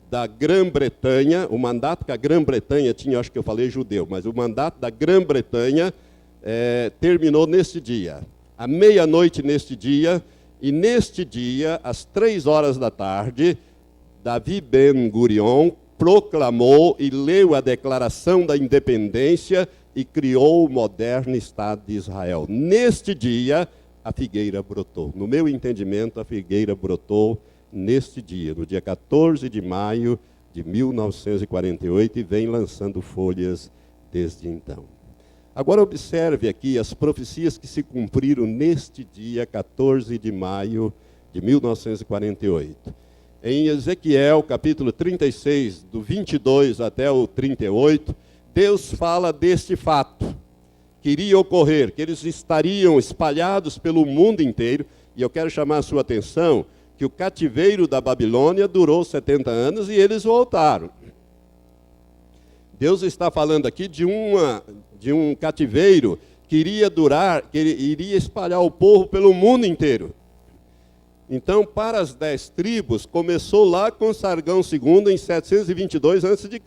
[SPEAKER 1] da Grã-Bretanha, o mandato que a Grã-Bretanha tinha, acho que eu falei judeu, mas o mandato da Grã-Bretanha terminou neste dia, à meia-noite neste dia, e neste dia, às 3 horas da tarde, Davi Ben-Gurion proclamou e leu a Declaração da Independência e criou o moderno Estado de Israel. Neste dia, a figueira brotou. No meu entendimento, a figueira brotou neste dia, no dia 14 de maio de 1948, e vem lançando folhas desde então. Agora observe aqui as profecias que se cumpriram neste dia 14 de maio de 1948. Em Ezequiel, capítulo 36, do 22 até o 38, Deus fala deste fato, que iria ocorrer, que eles estariam espalhados pelo mundo inteiro, e eu quero chamar a sua atenção, que o cativeiro da Babilônia durou 70 anos e eles voltaram. Deus está falando aqui de um cativeiro que iria durar, que iria espalhar o povo pelo mundo inteiro. Então, para as 10 tribos, começou lá com Sargão II em 722 a.C.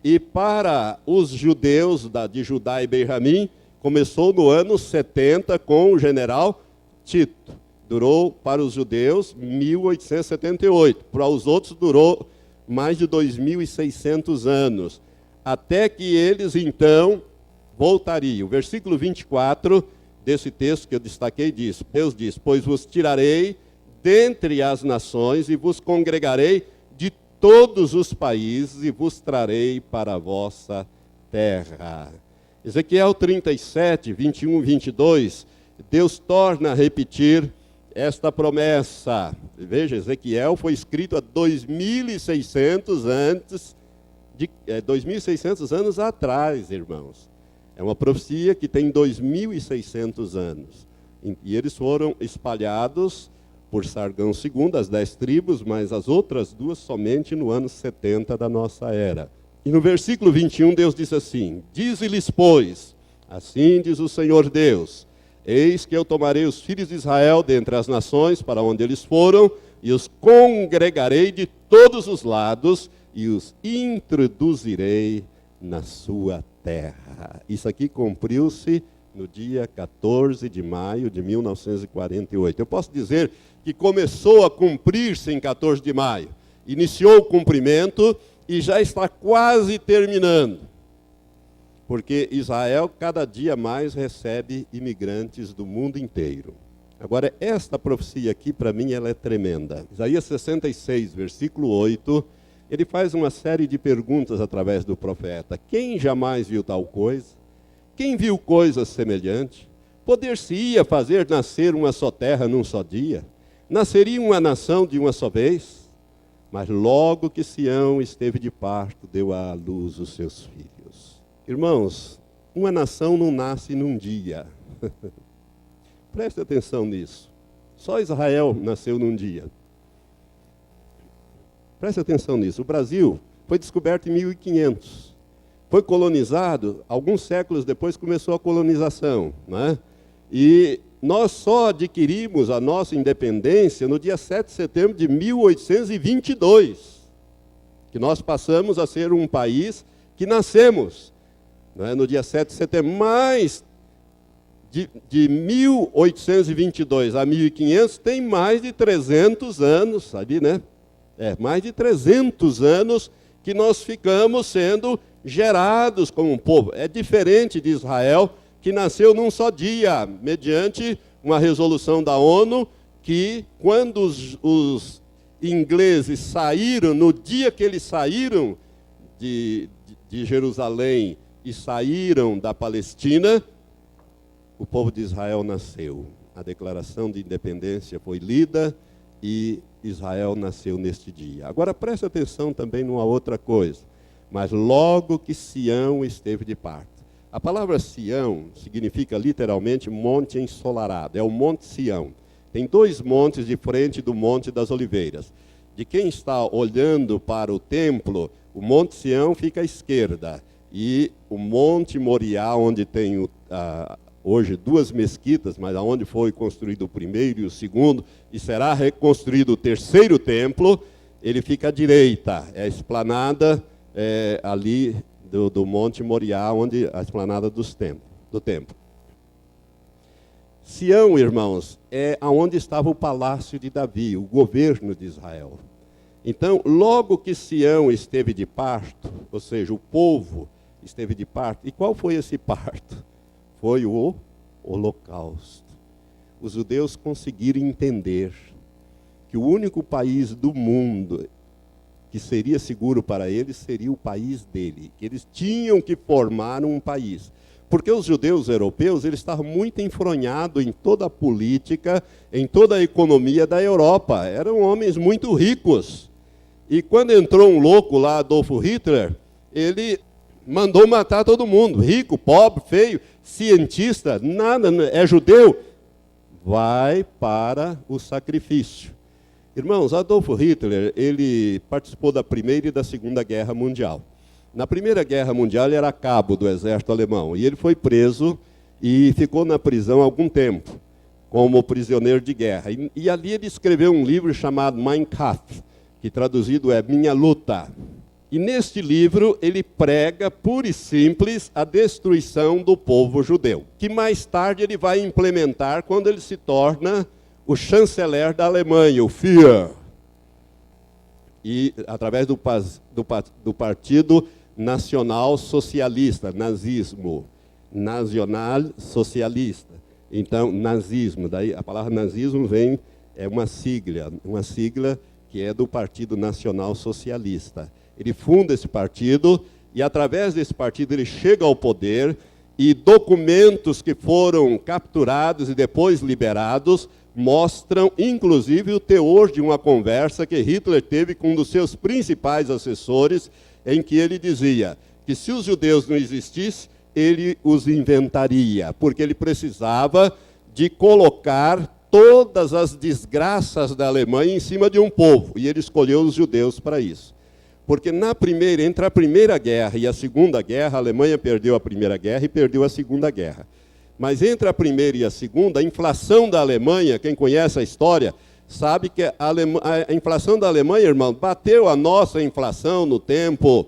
[SPEAKER 1] E para os judeus de Judá e Benjamim, começou no ano 70 com o general Tito. Durou para os judeus 1878. Para os outros durou mais de 2.600 anos. Até que eles então voltariam. O versículo 24 desse texto que eu destaquei diz, Deus diz, pois vos tirarei dentre as nações e vos congregarei de todos os países e vos trarei para a vossa terra. Ezequiel 37, 21 e 22, Deus torna a repetir esta promessa. Veja, Ezequiel foi escrito há 2.600 anos atrás, irmãos. É uma profecia que tem 2.600 anos. E eles foram espalhados por Sargão II, as 10 tribos, mas as outras 2 somente no ano 70 da nossa era. E no versículo 21, Deus diz assim, dize-lhes, pois, assim diz o Senhor Deus, eis que eu tomarei os filhos de Israel dentre as nações para onde eles foram, e os congregarei de todos os lados, e os introduzirei na sua terra. Isso aqui cumpriu-se no dia 14 de maio de 1948. Eu posso dizer que começou a cumprir-se em 14 de maio. Iniciou o cumprimento e já está quase terminando. Porque Israel cada dia mais recebe imigrantes do mundo inteiro. Agora, esta profecia aqui, para mim, ela é tremenda. Isaías 66, versículo 8, ele faz uma série de perguntas através do profeta. Quem jamais viu tal coisa? Quem viu coisa semelhante? Poder-se-ia fazer nascer uma só terra num só dia? Nasceria uma nação de uma só vez? Mas logo que Sião esteve de parto, deu à luz os seus filhos. Irmãos, uma nação não nasce num dia. Preste atenção nisso. Só Israel nasceu num dia. Preste atenção nisso. O Brasil foi descoberto em 1500. Foi colonizado, alguns séculos depois começou a colonização, né? E nós só adquirimos a nossa independência no dia 7 de setembro de 1822, que nós passamos a ser um país que nascemos, né, no dia 7 de setembro, mas de 1822 a 1500 tem mais de 300 anos, sabe, né? Mais de 300 anos que nós ficamos sendo gerados como um povo. É diferente de Israel, que nasceu num só dia, mediante uma resolução da ONU, que quando os ingleses saíram, no dia que eles saíram de Jerusalém e saíram da Palestina, o povo de Israel nasceu. A declaração de independência foi lida e Israel nasceu neste dia. Agora preste atenção também numa outra coisa. Mas logo que Sião esteve de parto. A palavra Sião significa literalmente monte ensolarado. É o Monte Sião. Tem 2 montes de frente do Monte das Oliveiras. De quem está olhando para o templo, o Monte Sião fica à esquerda. E o Monte Moriá, onde tem hoje 2 mesquitas, mas aonde foi construído o primeiro e o segundo, e será reconstruído o terceiro templo, ele fica à direita, é a esplanada ali do Monte Moriá, onde a esplanada do templo. Sião, irmãos, é aonde estava o palácio de Davi, o governo de Israel. Então, logo que Sião esteve de parto, ou seja, o povo esteve de parto, e qual foi esse parto? Foi o Holocausto. Os judeus conseguiram entender que o único país do mundo que seria seguro para eles seria o país dele, que eles tinham que formar um país. Porque os judeus europeus, eles estavam muito enfronhados em toda a política, em toda a economia da Europa. Eram homens muito ricos. E quando entrou um louco lá, Adolf Hitler, ele mandou matar todo mundo. Rico, pobre, feio, cientista, nada, é judeu. Vai para o sacrifício. Irmãos, Adolf Hitler, ele participou da Primeira e da Segunda Guerra Mundial. Na Primeira Guerra Mundial, ele era cabo do exército alemão, e ele foi preso e ficou na prisão algum tempo, como prisioneiro de guerra. E ali ele escreveu um livro chamado Mein Kampf, que traduzido é Minha Luta. E neste livro, ele prega, pura e simples, a destruição do povo judeu, que mais tarde ele vai implementar quando ele se torna o chanceler da Alemanha, o Führer. E através do Partido Nacional Socialista, nazismo, nacional socialista. Então, nazismo, daí a palavra nazismo vem, é uma sigla que é do Partido Nacional Socialista. Ele funda esse partido e através desse partido ele chega ao poder e documentos que foram capturados e depois liberados mostram, inclusive, o teor de uma conversa que Hitler teve com um dos seus principais assessores, em que ele dizia que se os judeus não existissem, ele os inventaria, porque ele precisava de colocar todas as desgraças da Alemanha em cima de um povo, e ele escolheu os judeus para isso. Porque entre a Primeira Guerra e a Segunda Guerra, a Alemanha perdeu a Primeira Guerra e perdeu a Segunda Guerra. Mas entre a Primeira e a Segunda, a inflação da Alemanha, quem conhece a história, sabe que a inflação da Alemanha, irmão, bateu a nossa inflação no tempo,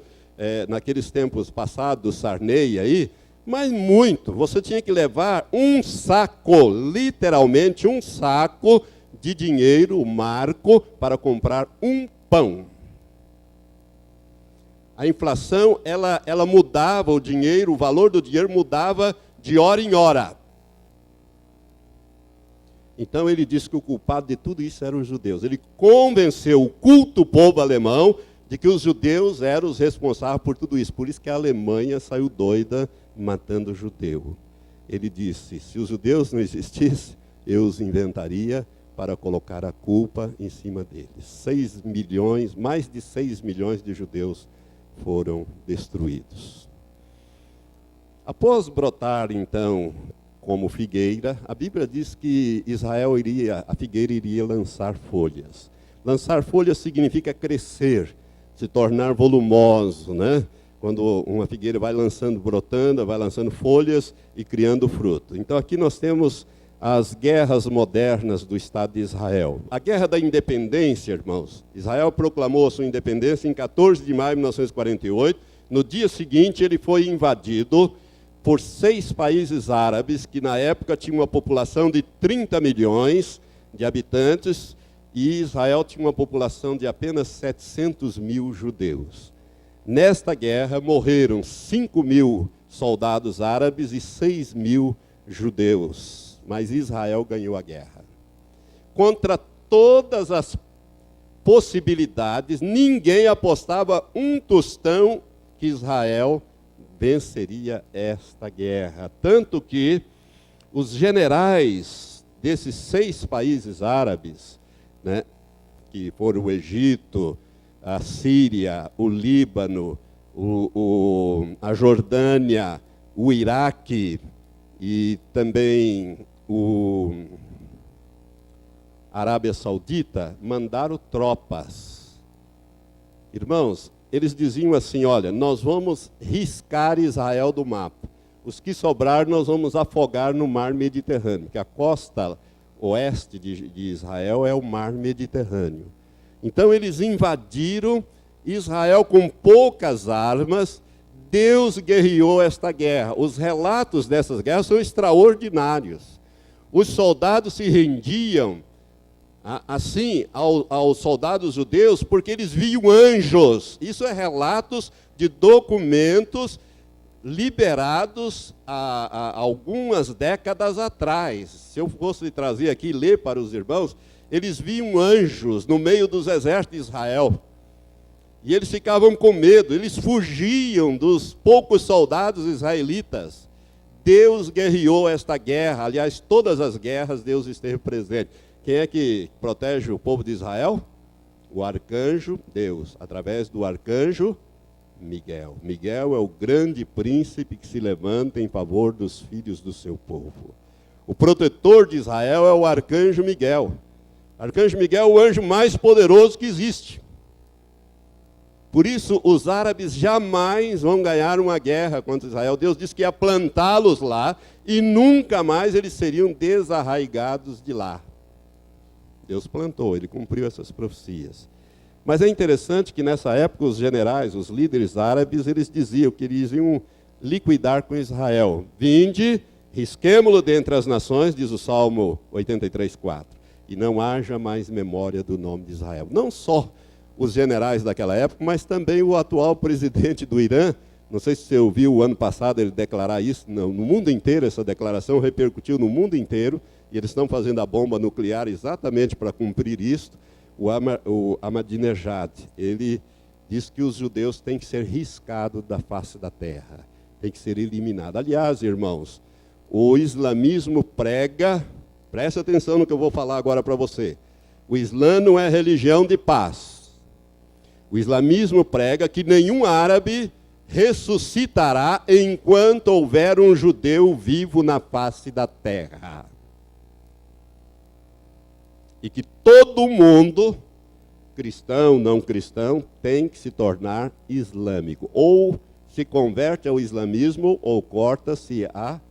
[SPEAKER 1] naqueles tempos passados, do Sarney aí, mas muito. Você tinha que levar um saco, literalmente um saco de dinheiro, marco, para comprar um pão. A inflação, ela mudava o dinheiro, o valor do dinheiro mudava de hora em hora. Então ele disse que o culpado de tudo isso eram os judeus. Ele convenceu o culto povo alemão de que os judeus eram os responsáveis por tudo isso. Por isso que a Alemanha saiu doida matando o judeu. Ele disse, se os judeus não existissem, eu os inventaria para colocar a culpa em cima deles. Mais de 6 milhões de judeus foram destruídos. Após brotar, então, como figueira, a Bíblia diz que a figueira iria lançar folhas. Lançar folhas significa crescer, se tornar volumoso, né? Quando uma figueira vai brotando, vai lançando folhas e criando fruto. Então aqui nós temos as guerras modernas do Estado de Israel. A Guerra da Independência, irmãos. Israel proclamou a sua independência em 14 de maio de 1948. No dia seguinte, ele foi invadido por 6 países árabes, que na época tinham uma população de 30 milhões de habitantes, e Israel tinha uma população de apenas 700 mil judeus. Nesta guerra morreram 5 mil soldados árabes e 6 mil judeus. Mas Israel ganhou a guerra. Contra todas as possibilidades, ninguém apostava um tostão que Israel venceria esta guerra. Tanto que os generais desses 6 países árabes, né, que foram o Egito, a Síria, o Líbano, a Jordânia, o Iraque e também a Arábia Saudita, mandaram tropas. Irmãos, eles diziam assim, olha, nós vamos riscar Israel do mapa. os que sobraram nós vamos afogar no mar Mediterrâneo, que a costa oeste de Israel é o mar Mediterrâneo. Então eles invadiram Israel com poucas armas. Deus guerreou esta guerra. Os relatos dessas guerras são extraordinários. Os soldados se rendiam assim aos soldados judeus porque eles viam anjos. Isso é relatos de documentos liberados há algumas décadas atrás. Se eu fosse trazer aqui e ler para os irmãos, eles viam anjos no meio dos exércitos de Israel. E eles ficavam com medo, eles fugiam dos poucos soldados israelitas. Deus guerreou esta guerra, aliás, todas as guerras Deus esteve presente. Quem é que protege o povo de Israel? O arcanjo Deus, através do arcanjo Miguel. Miguel é o grande príncipe que se levanta em favor dos filhos do seu povo. O protetor de Israel é o arcanjo Miguel. O arcanjo Miguel é o anjo mais poderoso que existe. Por isso, os árabes jamais vão ganhar uma guerra contra Israel. Deus disse que ia plantá-los lá e nunca mais eles seriam desarraigados de lá. Deus plantou, ele cumpriu essas profecias. Mas é interessante que nessa época os generais, os líderes árabes, eles diziam que eles iam liquidar com Israel. Vinde, risquemo-lo dentre as nações, diz o Salmo 83:4. E não haja mais memória do nome de Israel. Não só os generais daquela época, mas também o atual presidente do Irã. Não sei se você ouviu o ano passado ele declarar isso, no mundo inteiro, essa declaração repercutiu no mundo inteiro, e eles estão fazendo a bomba nuclear exatamente para cumprir isso. O Ahmadinejad, ele diz que os judeus têm que ser riscados da face da terra, têm que ser eliminados. Aliás, irmãos, o islamismo prega, presta atenção no que eu vou falar agora para você, o Islã não é religião de paz. O islamismo prega que nenhum árabe ressuscitará enquanto houver um judeu vivo na face da terra. E que todo mundo, cristão, não cristão, tem que se tornar islâmico. Ou se converte ao islamismo ou corta-se a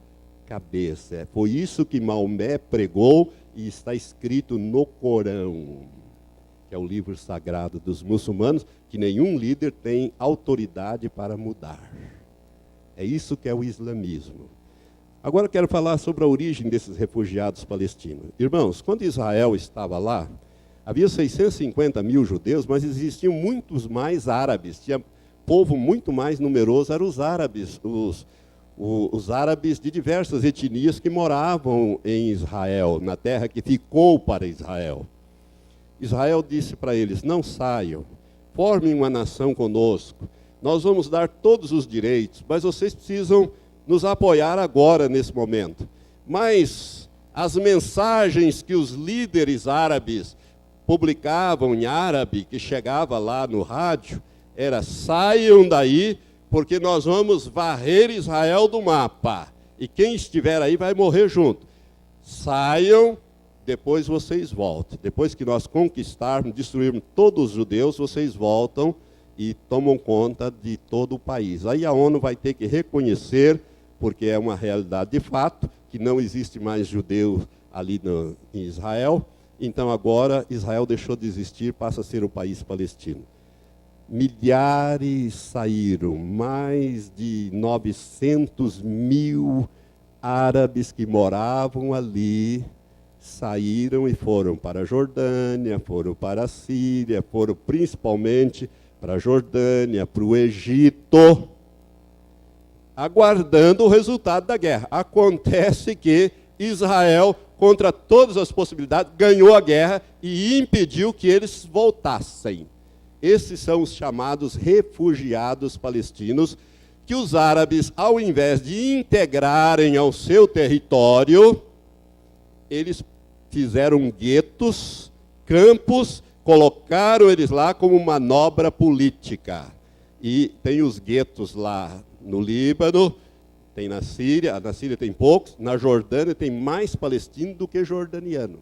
[SPEAKER 1] cabeça. Foi isso que Maomé pregou e está escrito no Corão, que é o livro sagrado dos muçulmanos, que nenhum líder tem autoridade para mudar. É isso que é o islamismo. Agora eu quero falar sobre a origem desses refugiados palestinos. Irmãos, quando Israel estava lá, havia 650 mil judeus, mas existiam muitos mais árabes. Tinha povo muito mais numeroso, eram os árabes, os árabes de diversas etnias que moravam em Israel, na terra que ficou para Israel. Israel disse para eles, não saiam, formem uma nação conosco, nós vamos dar todos os direitos, mas vocês precisam nos apoiar agora, nesse momento. Mas as mensagens que os líderes árabes publicavam em árabe, que chegava lá no rádio, era, saiam daí, porque nós vamos varrer Israel do mapa, e quem estiver aí vai morrer junto. Saiam, depois vocês voltam. Depois que nós conquistarmos, destruirmos todos os judeus, vocês voltam e tomam conta de todo o país. Aí a ONU vai ter que reconhecer, porque é uma realidade de fato, que não existe mais judeu ali em Israel. Então agora Israel deixou de existir, passa a ser o país palestino. Milhares saíram, mais de 900 mil árabes que moravam ali, saíram e foram para a Jordânia, foram para a Síria, foram principalmente para a Jordânia, para o Egito, aguardando o resultado da guerra. Acontece que Israel, contra todas as possibilidades, ganhou a guerra e impediu que eles voltassem. Esses são os chamados refugiados palestinos, que os árabes, ao invés de integrarem ao seu território, eles fizeram guetos, campos, colocaram eles lá como manobra política. E tem os guetos lá no Líbano, tem na Síria tem poucos, na Jordânia tem mais palestino do que jordaniano.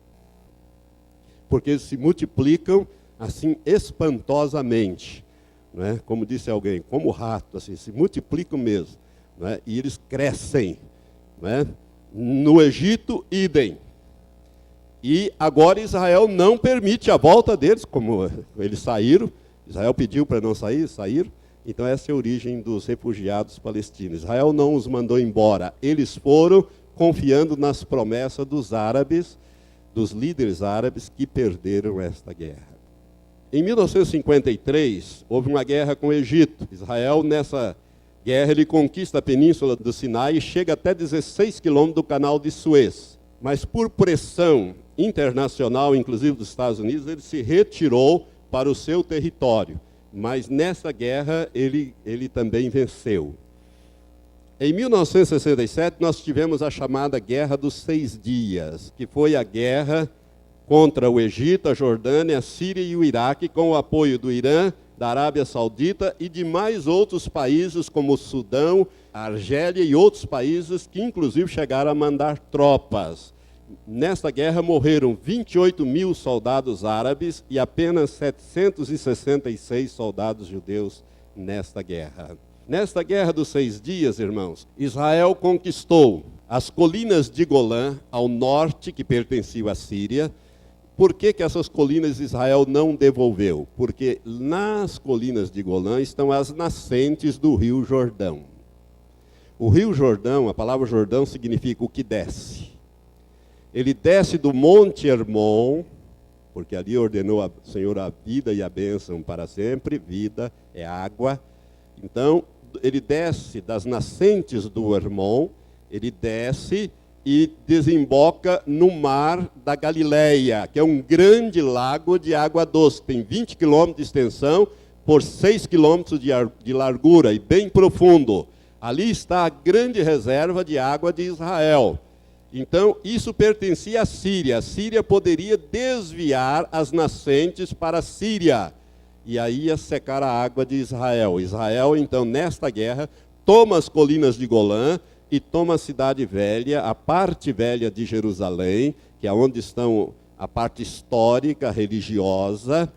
[SPEAKER 1] Porque eles se multiplicam assim espantosamente, né? Como disse alguém, como rato, assim, se multiplicam mesmo. né? E eles crescem, né? No Egito, idem. E agora Israel não permite a volta deles, como eles saíram. Israel pediu para não sair, saíram. Então essa é a origem dos refugiados palestinos. Israel não os mandou embora, eles foram confiando nas promessas dos árabes, dos líderes árabes que perderam esta guerra. Em 1953, houve uma guerra com o Egito. Israel, nessa guerra, ele conquista a península do Sinai e chega até 16 quilômetros do canal de Suez. Mas por pressão internacional, inclusive dos Estados Unidos, ele se retirou para o seu território. Mas nessa guerra ele também venceu. Em 1967, nós tivemos a chamada Guerra dos 6 Dias, que foi a guerra contra o Egito, a Jordânia, a Síria e o Iraque, com o apoio do Irã, da Arábia Saudita e de mais outros países, como o Sudão, a Argélia e outros países que, inclusive, chegaram a mandar tropas. Nesta guerra morreram 28 mil soldados árabes e apenas 766 soldados judeus nesta guerra. Nesta guerra dos 6 dias, irmãos, Israel conquistou as colinas de Golã, ao norte, que pertenciam à Síria. Por que essas colinas Israel não devolveu? Porque nas colinas de Golã estão as nascentes do rio Jordão. O rio Jordão, a palavra Jordão significa o que desce. Ele desce do Monte Hermon, porque ali ordenou o Senhor a vida e a bênção para sempre. Vida é água. Então, ele desce das nascentes do Hermon, ele desce e desemboca no mar da Galileia, que é um grande lago de água doce. Tem 20 quilômetros de extensão por 6 quilômetros de largura e bem profundo. Ali está a grande reserva de água de Israel. Então, isso pertencia à Síria. A Síria poderia desviar as nascentes para a Síria. E aí ia secar a água de Israel. Israel, então, nesta guerra, toma as colinas de Golã e toma a cidade velha, a parte velha de Jerusalém, que é onde estão a parte histórica, religiosa,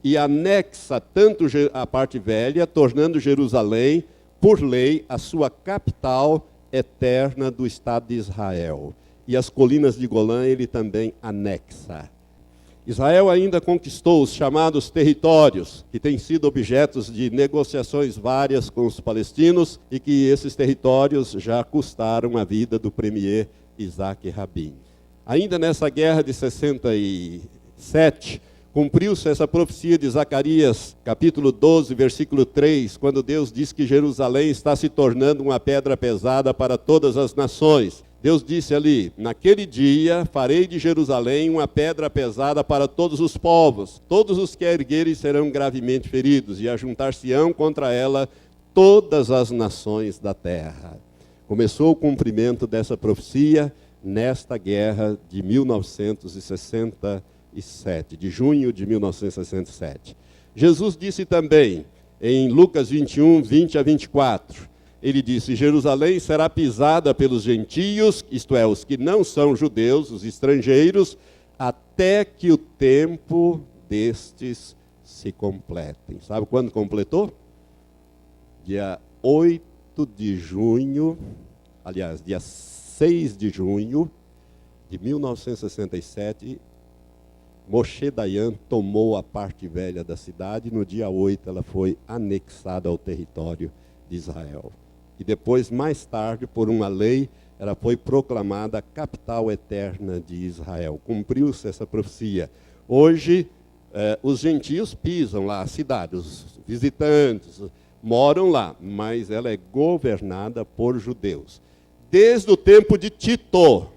[SPEAKER 1] e anexa tanto a parte velha, tornando Jerusalém, por lei, a sua capital eterna do Estado de Israel. E as colinas de Golã ele também anexa. Israel ainda conquistou os chamados territórios, que têm sido objetos de negociações várias com os palestinos, e que esses territórios já custaram a vida do premier Isaac Rabin. Ainda nessa guerra de 67, cumpriu-se essa profecia de Zacarias, capítulo 12, versículo 3, quando Deus diz que Jerusalém está se tornando uma pedra pesada para todas as nações. Deus disse ali, naquele dia farei de Jerusalém uma pedra pesada para todos os povos. Todos os que a erguerem serão gravemente feridos, e ajuntar-se-ão contra ela todas as nações da terra. Começou o cumprimento dessa profecia nesta guerra de 1967, de junho de 1967. Jesus disse também, em Lucas 21, 20 a 24, ele disse, Jerusalém será pisada pelos gentios, isto é, os que não são judeus, os estrangeiros, até que o tempo destes se completem. Sabe quando completou? Dia 8 de junho, aliás, dia 6 de junho de 1967, Moshe Dayan tomou a parte velha da cidade, e no dia 8 ela foi anexada ao território de Israel. E depois, mais tarde, por uma lei, ela foi proclamada a capital eterna de Israel. Cumpriu-se essa profecia. Hoje, os gentios pisam lá a cidade, os visitantes moram lá, mas ela é governada por judeus. Desde o tempo de Tito,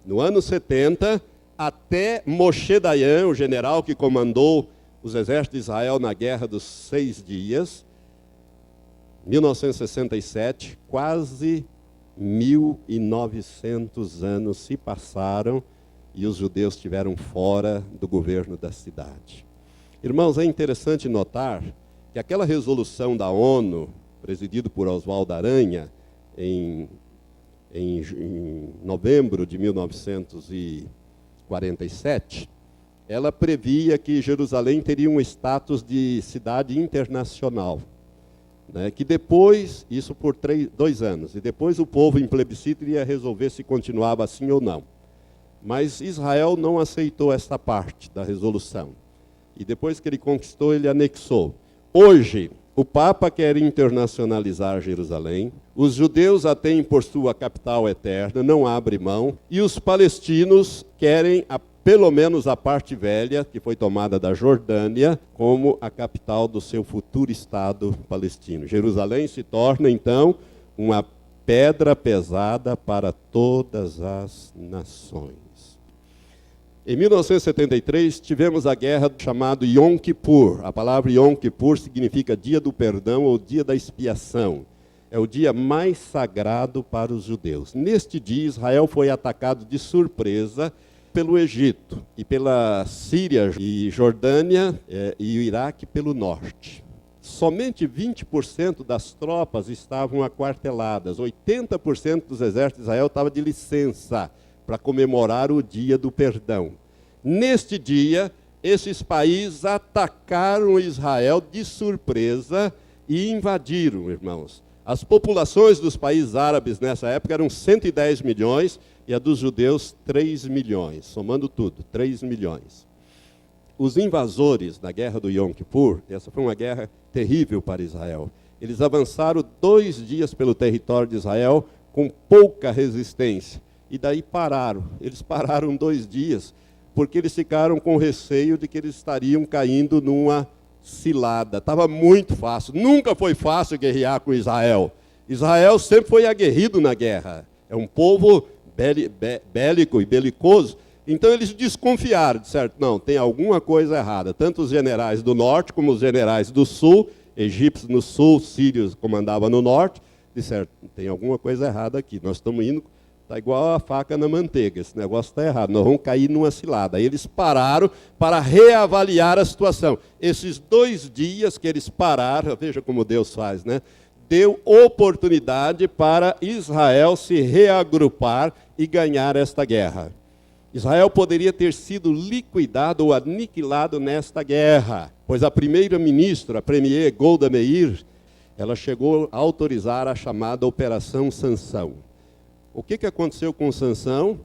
[SPEAKER 1] no ano 70, até Moshe Dayan, o general que comandou os exércitos de Israel na Guerra dos 6 Dias, 1967, quase 1.900 anos se passaram e os judeus estiveram fora do governo da cidade. Irmãos, é interessante notar que aquela resolução da ONU, presidida por Oswaldo Aranha, em novembro de 1947, ela previa que Jerusalém teria um status de cidade internacional. né, que depois, isso por 2 anos, e depois o povo em plebiscito iria resolver se continuava assim ou não. Mas Israel não aceitou esta parte da resolução. E depois que ele conquistou, ele anexou. Hoje, o Papa quer internacionalizar Jerusalém, os judeus a têm por sua capital eterna, não abre mão, e os palestinos querem pelo menos a parte velha, que foi tomada da Jordânia, como a capital do seu futuro Estado palestino. Jerusalém se torna, então, uma pedra pesada para todas as nações. Em 1973, tivemos a guerra chamada Yom Kippur. A palavra Yom Kippur significa dia do perdão ou dia da expiação. É o dia mais sagrado para os judeus. Neste dia, Israel foi atacado de surpresa pelo Egito e pela Síria e Jordânia e o Iraque pelo norte. Somente 20% das tropas estavam aquarteladas. 80% dos exércitos de Israel estava de licença para comemorar o dia do perdão. Neste dia, esses países atacaram Israel de surpresa e invadiram, irmãos. As populações dos países árabes nessa época eram 110 milhões e a dos judeus 3 milhões, somando tudo, 3 milhões. Os invasores na guerra do Yom Kippur, essa foi uma guerra terrível para Israel, eles avançaram 2 dias pelo território de Israel com pouca resistência. E daí pararam. Eles pararam 2 dias, porque eles ficaram com receio de que eles estariam caindo numa cilada. Estava muito fácil. Nunca foi fácil guerrear com Israel. Israel sempre foi aguerrido na guerra. É um povo bélico e belicoso. Então eles desconfiaram, disseram, não, tem alguma coisa errada. Tanto os generais do norte como os generais do sul, egípcios no sul, sírios comandavam no norte, disseram, tem alguma coisa errada aqui. Nós estamos indo... Está igual a faca na manteiga, esse negócio está errado, nós vamos cair numa cilada. Aí eles pararam para reavaliar a situação. Esses 2 dias que eles pararam, veja como Deus faz, né? Deu oportunidade para Israel se reagrupar e ganhar esta guerra. Israel poderia ter sido liquidado ou aniquilado nesta guerra, pois a primeira-ministra, a premier Golda Meir, ela chegou a autorizar a chamada Operação Sansão. O que aconteceu com Sansão?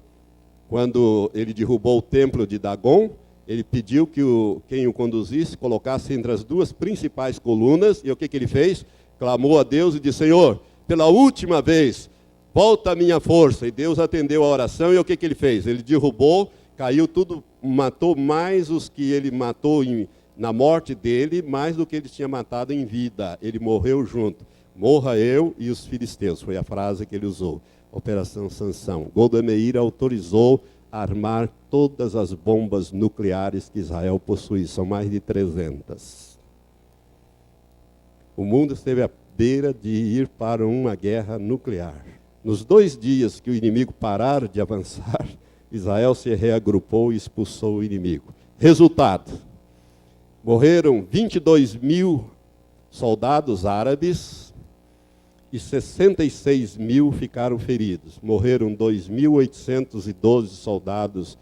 [SPEAKER 1] Quando ele derrubou o templo de Dagon, ele pediu que quem o conduzisse colocasse entre as 2 principais colunas, e o que ele fez? Clamou a Deus e disse, Senhor, pela última vez, volta a minha força. E Deus atendeu a oração, e o que ele fez? Ele derrubou, caiu tudo, matou mais os que ele matou na morte dele, mais do que ele tinha matado em vida. Ele morreu junto. Morra eu e os filisteus, foi a frase que ele usou. Operação Sansão. Golda Meir autorizou a armar todas as bombas nucleares que Israel possui. São mais de 300. O mundo esteve à beira de ir para uma guerra nuclear. Nos 2 dias que o inimigo parar de avançar, Israel se reagrupou e expulsou o inimigo. Resultado: morreram 22 mil soldados árabes, e 66 mil ficaram feridos. Morreram 2.812 soldados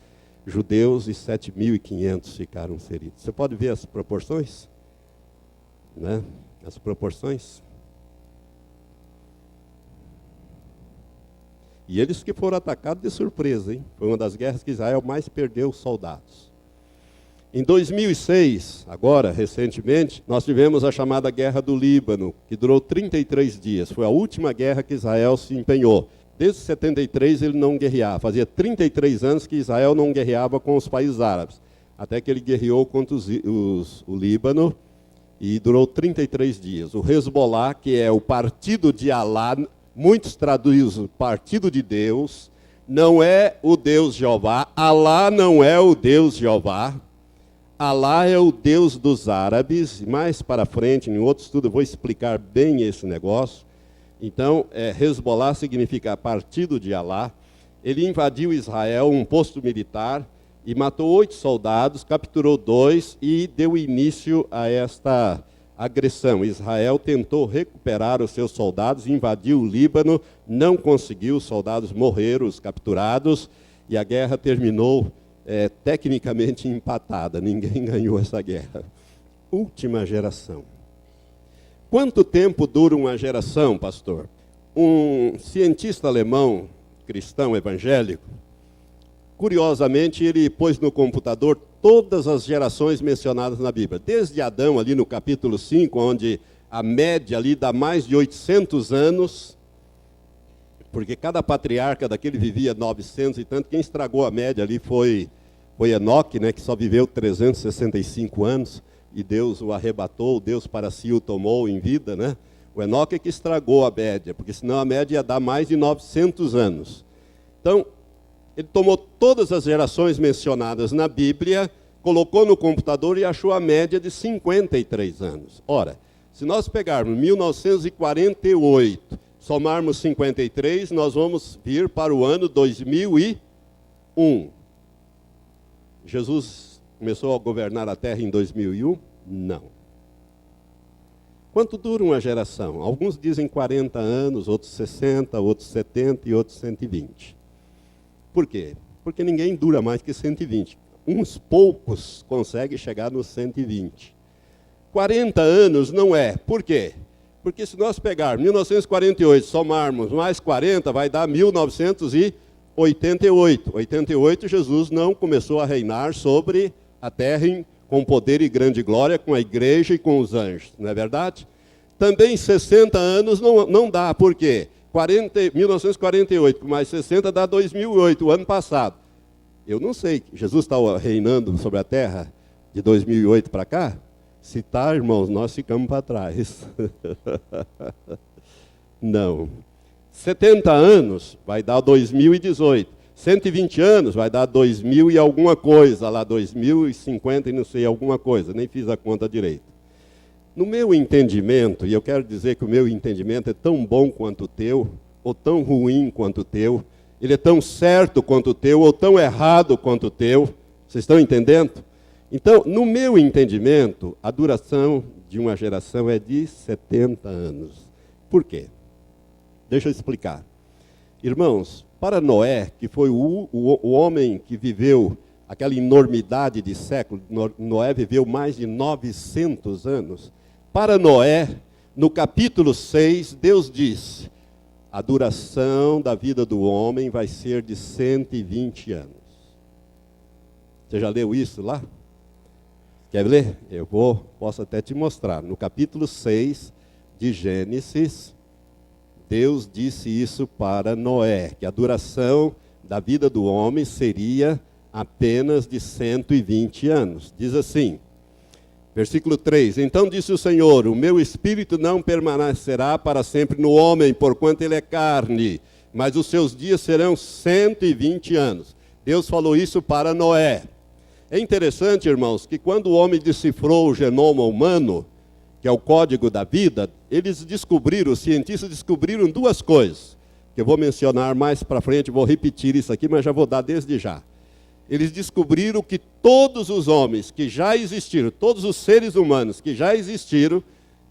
[SPEAKER 1] judeus e 7.500 ficaram feridos. Você pode ver as proporções? Né? As proporções. E eles que foram atacados de surpresa, hein? Foi uma das guerras que Israel mais perdeu soldados. Em 2006, agora, recentemente, nós tivemos a chamada Guerra do Líbano, que durou 33 dias. Foi a última guerra que Israel se empenhou. Desde 73 ele não guerreava. Fazia 33 anos que Israel não guerreava com os países árabes. Até que ele guerreou contra o Líbano e durou 33 dias. O Hezbollah, que é o partido de Alá, muitos traduzem partido de Deus, não é o Deus Jeová. Alá não é o Deus Jeová. Alá é o Deus dos árabes. Mais para frente, em outro estudo, eu vou explicar bem esse negócio. Então, Hezbollah significa partido de Alá. Ele invadiu Israel, um posto militar, e matou 8 soldados, capturou 2 e deu início a esta agressão. Israel tentou recuperar os seus soldados, invadiu o Líbano, não conseguiu, os soldados morreram, os capturados, e a guerra terminou tecnicamente empatada. Ninguém ganhou essa guerra. Última geração. Quanto tempo dura uma geração, pastor? Um cientista alemão, cristão evangélico, curiosamente, ele pôs no computador todas as gerações mencionadas na Bíblia. Desde Adão, ali no capítulo 5, onde a média ali dá mais de 800 anos, porque cada patriarca daquele vivia 900 e tanto. Quem estragou a média ali foi Enoque, né, que só viveu 365 anos, e Deus o arrebatou, Deus para si o tomou em vida, né? O Enoque é que estragou a média, porque senão a média ia dar mais de 900 anos. Então, ele tomou todas as gerações mencionadas na Bíblia, colocou no computador e achou a média de 53 anos. Ora, se nós pegarmos 1948, somarmos 53, nós vamos vir para o ano 2001. Jesus começou a governar a terra em 2001? Não. Quanto dura uma geração? Alguns dizem 40 anos, outros 60, outros 70 e outros 120. Por quê? Porque ninguém dura mais que 120. Uns poucos conseguem chegar nos 120. 40 anos não é. Por quê? Porque se nós pegarmos 1948, somarmos mais 40, vai dar 1988. 88, Jesus não começou a reinar sobre a terra com poder e grande glória, com a igreja e com os anjos. Não é verdade? Também 60 anos não dá. Por quê? 1948 mais 60 dá 2008, o ano passado. Eu não sei, Jesus está reinando sobre a terra de 2008 para cá? Se está, irmãos, nós ficamos para trás. Não. 70 anos vai dar 2018. 120 anos vai dar 2000 e alguma coisa, lá 2050 e não sei, alguma coisa, nem fiz a conta direito. No meu entendimento, e eu quero dizer que o meu entendimento é tão bom quanto o teu, ou tão ruim quanto o teu, ele é tão certo quanto o teu, ou tão errado quanto o teu, vocês estão entendendo? Então, no meu entendimento, a duração de uma geração é de 70 anos. Por quê? Deixa eu explicar. Irmãos, para Noé, que foi o homem que viveu aquela enormidade de séculos, Noé viveu mais de 900 anos. Para Noé, no capítulo 6, Deus diz: a duração da vida do homem vai ser de 120 anos. Você já leu isso lá? Quer ler? Posso até te mostrar. No capítulo 6 de Gênesis, Deus disse isso para Noé, que a duração da vida do homem seria apenas de 120 anos. Diz assim, versículo 3, então disse o Senhor, o meu espírito não permanecerá para sempre no homem, porquanto ele é carne, mas os seus dias serão 120 anos. Deus falou isso para Noé. É interessante, irmãos, que quando o homem decifrou o genoma humano, que é o código da vida, os cientistas descobriram duas coisas, que eu vou mencionar mais para frente, vou repetir isso aqui, mas já vou dar desde já. Eles descobriram que todos os homens que já existiram, todos os seres humanos que já existiram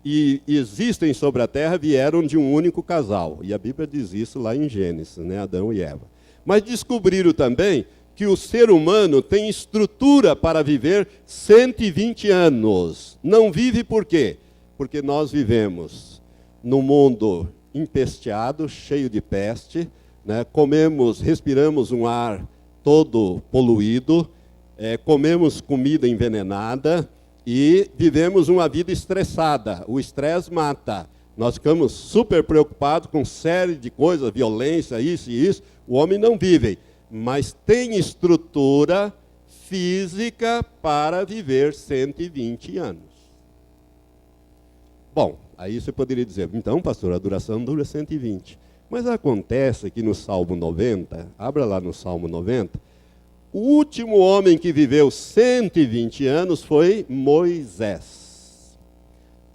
[SPEAKER 1] e existem sobre a terra, vieram de um único casal. E a Bíblia diz isso lá em Gênesis, né? Adão e Eva. Mas descobriram também que o ser humano tem estrutura para viver 120 anos. Não vive por quê? Porque nós vivemos num mundo empesteado, cheio de peste, né? Respiramos um ar todo poluído, comemos comida envenenada e vivemos uma vida estressada. O estresse mata. Nós ficamos super preocupados com série de coisas, violência, isso e isso. O homem não vive, mas tem estrutura física para viver 120 anos. Bom, aí você poderia dizer, então, pastor, a duração dura 120. Mas acontece que no Salmo 90, abra lá no Salmo 90, o último homem que viveu 120 anos foi Moisés.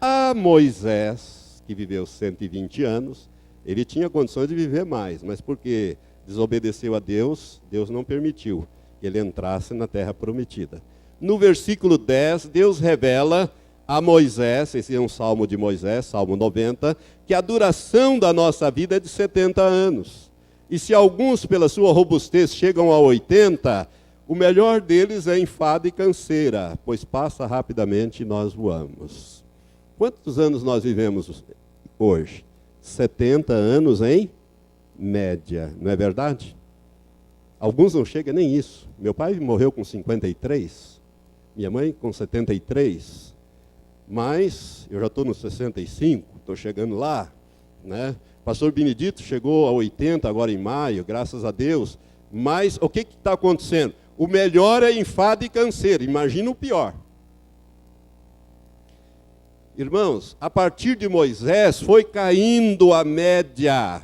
[SPEAKER 1] A Moisés, que viveu 120 anos, ele tinha condições de viver mais, mas porque desobedeceu a Deus, Deus não permitiu que ele entrasse na terra prometida. No versículo 10, Deus revela a Moisés, esse é um salmo de Moisés, Salmo 90, que a duração da nossa vida é de 70 anos. E se alguns, pela sua robustez, chegam a 80, o melhor deles é enfado e canseira, pois passa rapidamente e nós voamos. Quantos anos nós vivemos hoje? 70 anos em média, não é verdade? Alguns não chegam nem isso. Meu pai morreu com 53, minha mãe com 73, mas eu já estou nos 65, estou chegando lá, né? Pastor Benedito chegou a 80 agora em maio, graças a Deus. Mas o que está acontecendo? O melhor é enfado e canseiro, imagina o pior. Irmãos, a partir de Moisés foi caindo a média.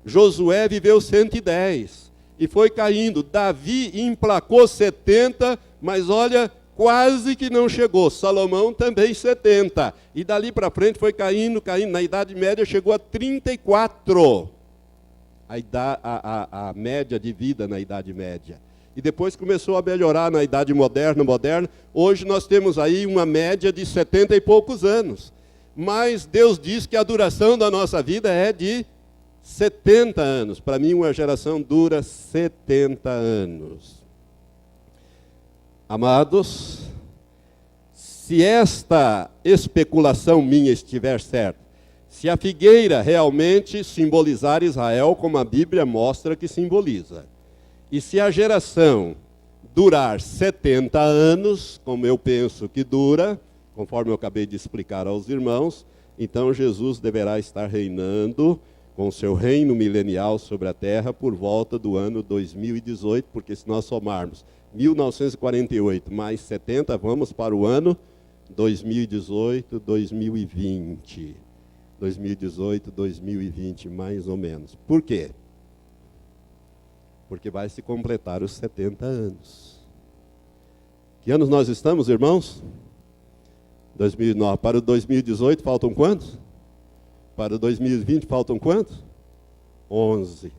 [SPEAKER 1] Josué viveu 110 e foi caindo. Davi emplacou 70, mas olha, quase que não chegou. Salomão também 70. E dali para frente foi caindo, caindo. Na Idade Média chegou a 34. A média de vida na Idade Média. E depois começou a melhorar na Idade Moderna. Hoje nós temos aí uma média de 70 e poucos anos. Mas Deus diz que a duração da nossa vida é de 70 anos. Para mim, uma geração dura 70 anos. Amados, se esta especulação minha estiver certa, se a figueira realmente simbolizar Israel, como a Bíblia mostra que simboliza, e se a geração durar 70 anos, como eu penso que dura, conforme eu acabei de explicar aos irmãos, então Jesus deverá estar reinando com seu reino milenial sobre a terra por volta do ano 2018, porque se nós somarmos 1948 mais 70, vamos para o ano 2018, 2020. 2018, 2020, mais ou menos. Por quê? Porque vai se completar os 70 anos. Que anos nós estamos, irmãos? 2009. Para o 2018 faltam quantos? Para o 2020 faltam quantos? 11.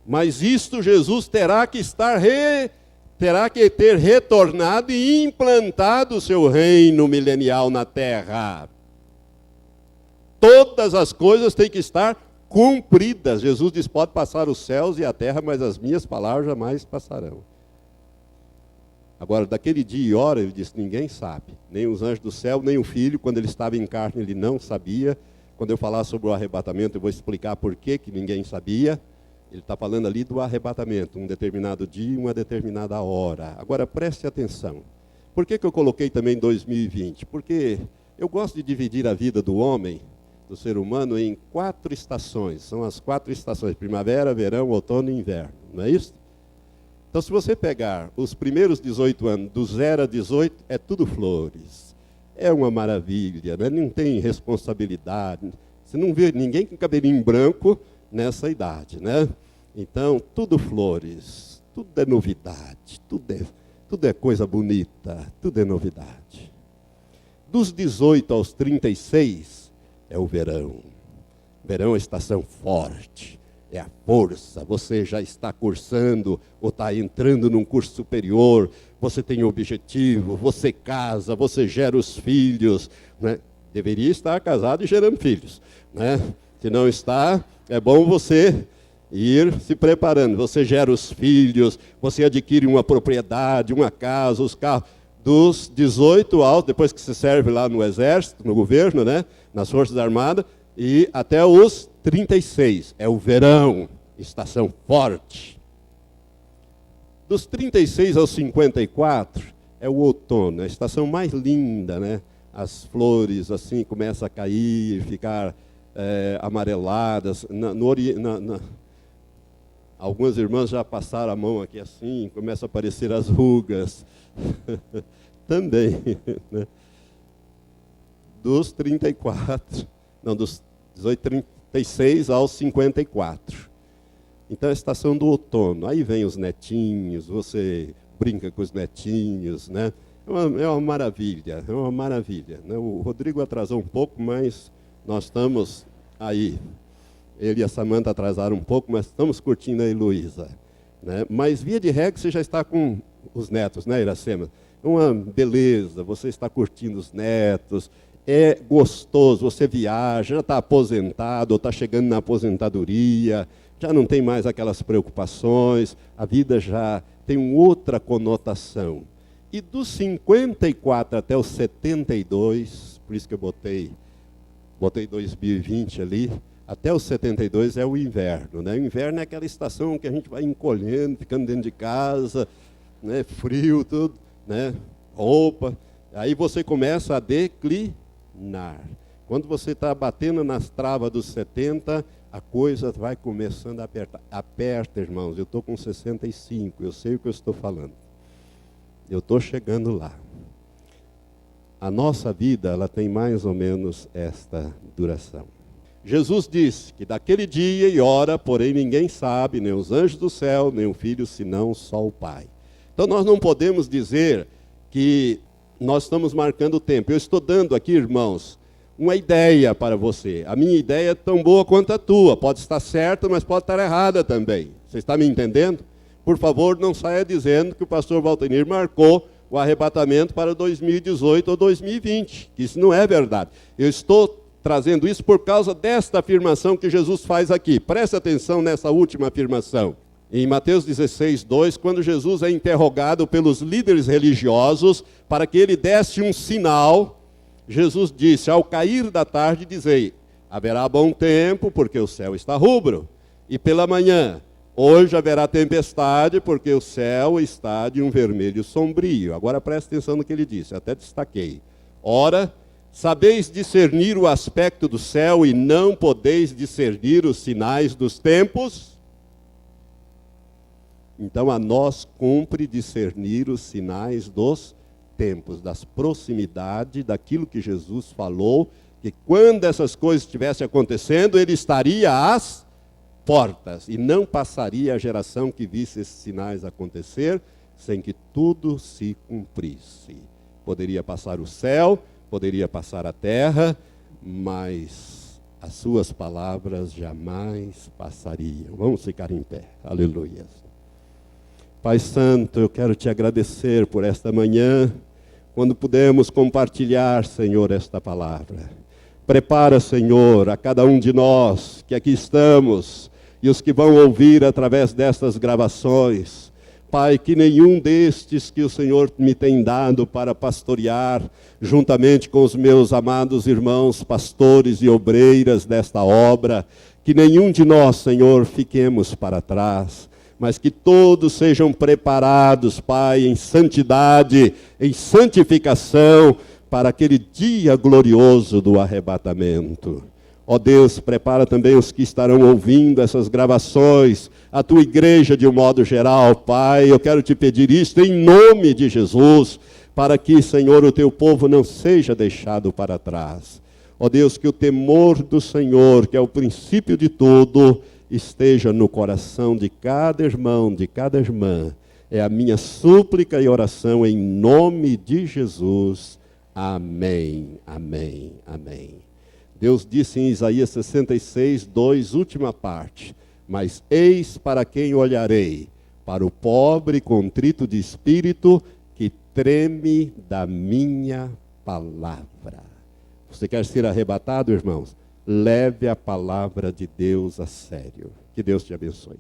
[SPEAKER 1] Mas isto Jesus terá que ter retornado e implantado o seu reino milenial na terra. Todas as coisas têm que estar cumpridas. Jesus diz, pode passar os céus e a terra, mas as minhas palavras jamais passarão. Agora, daquele dia e hora, ele disse, ninguém sabe. Nem os anjos do céu, nem o Filho. Quando ele estava em carne, ele não sabia. Quando eu falar sobre o arrebatamento, eu vou explicar por que ninguém sabia. Ele está falando ali do arrebatamento, um determinado dia e uma determinada hora. Agora, preste atenção. Por que eu coloquei também 2020? Porque eu gosto de dividir a vida do homem, do ser humano, em 4 estações. São as 4 estações, primavera, verão, outono e inverno. Não é isso? Então, se você pegar os primeiros 18 anos, do 0 a 18, é tudo flores. É uma maravilha, né? Não tem responsabilidade. Você não vê ninguém com cabelinho branco nessa idade, né? Então, tudo flores, tudo é novidade, tudo é coisa bonita, tudo é novidade. Dos 18 aos 36, é o verão. Verão é a estação forte, é a força. Você já está cursando ou está entrando num curso superior, você tem objetivo, você casa, você gera os filhos, né? Deveria estar casado e gerando filhos, né? Se não está, é bom você ir se preparando. Você gera os filhos, você adquire uma propriedade, uma casa, os carros. Dos 18 aos, depois que se serve lá no exército, no governo, né? Nas Forças Armadas, e até os 36. É o verão, estação forte. Dos 36 aos 54, é o outono, a estação mais linda, né? As flores assim começam a cair, ficar amareladas. Algumas irmãs já passaram a mão aqui assim, começam a aparecer as rugas. Também, né? Dos 34, não, dos 18, 36 aos 54. Então, é a estação do outono. Aí vem os netinhos, você brinca com os netinhos, né? É uma maravilha, é uma maravilha, né? O Rodrigo atrasou um pouco, mas nós estamos aí. Ele e a Samanta atrasaram um pouco, mas estamos curtindo a Heloísa, né? Mas, via de regra, você já está com os netos, né, Iracema? Uma beleza, você está curtindo os netos, é gostoso, você viaja, já está aposentado, ou está chegando na aposentadoria, já não tem mais aquelas preocupações, a vida já tem uma outra conotação. E dos 54 até os 72, por isso que eu botei 2020 ali, até os 72 é o inverno, né? O inverno é aquela estação que a gente vai encolhendo, ficando dentro de casa, né? Frio, tudo, né? Roupa. Aí você começa a declinar. Quando você está batendo nas travas dos 70, a coisa vai começando a apertar. Aperta, irmãos, eu estou com 65, eu sei o que eu estou falando. Eu estou chegando lá. A nossa vida, ela tem mais ou menos esta duração. Jesus disse que daquele dia e hora, porém ninguém sabe, nem os anjos do céu, nem o Filho, senão só o Pai. Então nós não podemos dizer que nós estamos marcando o tempo. Eu estou dando aqui, irmãos, uma ideia para você. A minha ideia é tão boa quanto a tua. Pode estar certa, mas pode estar errada também. Você está me entendendo? Por favor, não saia dizendo que o pastor Valtenir marcou o arrebatamento para 2018 ou 2020. Isso não é verdade. Eu estou trazendo isso por causa desta afirmação que Jesus faz aqui. Preste atenção nessa última afirmação. Em Mateus 16, 2, quando Jesus é interrogado pelos líderes religiosos para que ele desse um sinal, Jesus disse: ao cair da tarde, dizei, haverá bom tempo, porque o céu está rubro, e pela manhã, hoje haverá tempestade, porque o céu está de um vermelho sombrio. Agora preste atenção no que ele disse, até destaquei. Ora, sabeis discernir o aspecto do céu e não podeis discernir os sinais dos tempos? Então a nós cumpre discernir os sinais dos tempos, das proximidades, daquilo que Jesus falou, que quando essas coisas estivessem acontecendo, ele estaria às portas, e não passaria a geração que visse esses sinais acontecer, sem que tudo se cumprisse. Poderia passar o céu, poderia passar a terra, mas as suas palavras jamais passariam. Vamos ficar em pé. Aleluia. Pai Santo, eu quero te agradecer por esta manhã, quando pudemos compartilhar, Senhor, esta palavra. Prepara, Senhor, a cada um de nós que aqui estamos e os que vão ouvir através destas gravações. Pai, que nenhum destes que o Senhor me tem dado para pastorear, juntamente com os meus amados irmãos, pastores e obreiras desta obra, que nenhum de nós, Senhor, fiquemos para trás, mas que todos sejam preparados, Pai, em santidade, em santificação, para aquele dia glorioso do arrebatamento. Ó Deus, prepara também os que estarão ouvindo essas gravações, a tua igreja de um modo geral, Pai. Eu quero te pedir isto em nome de Jesus, para que, Senhor, o teu povo não seja deixado para trás. Ó Deus, que o temor do Senhor, que é o princípio de tudo, esteja no coração de cada irmão, de cada irmã. É a minha súplica e oração em nome de Jesus. Amém, amém, amém. Deus disse em Isaías 66, 2, última parte: mas eis para quem olharei, para o pobre contrito de espírito, que treme da minha palavra. Você quer ser arrebatado, irmãos? Leve a palavra de Deus a sério. Que Deus te abençoe.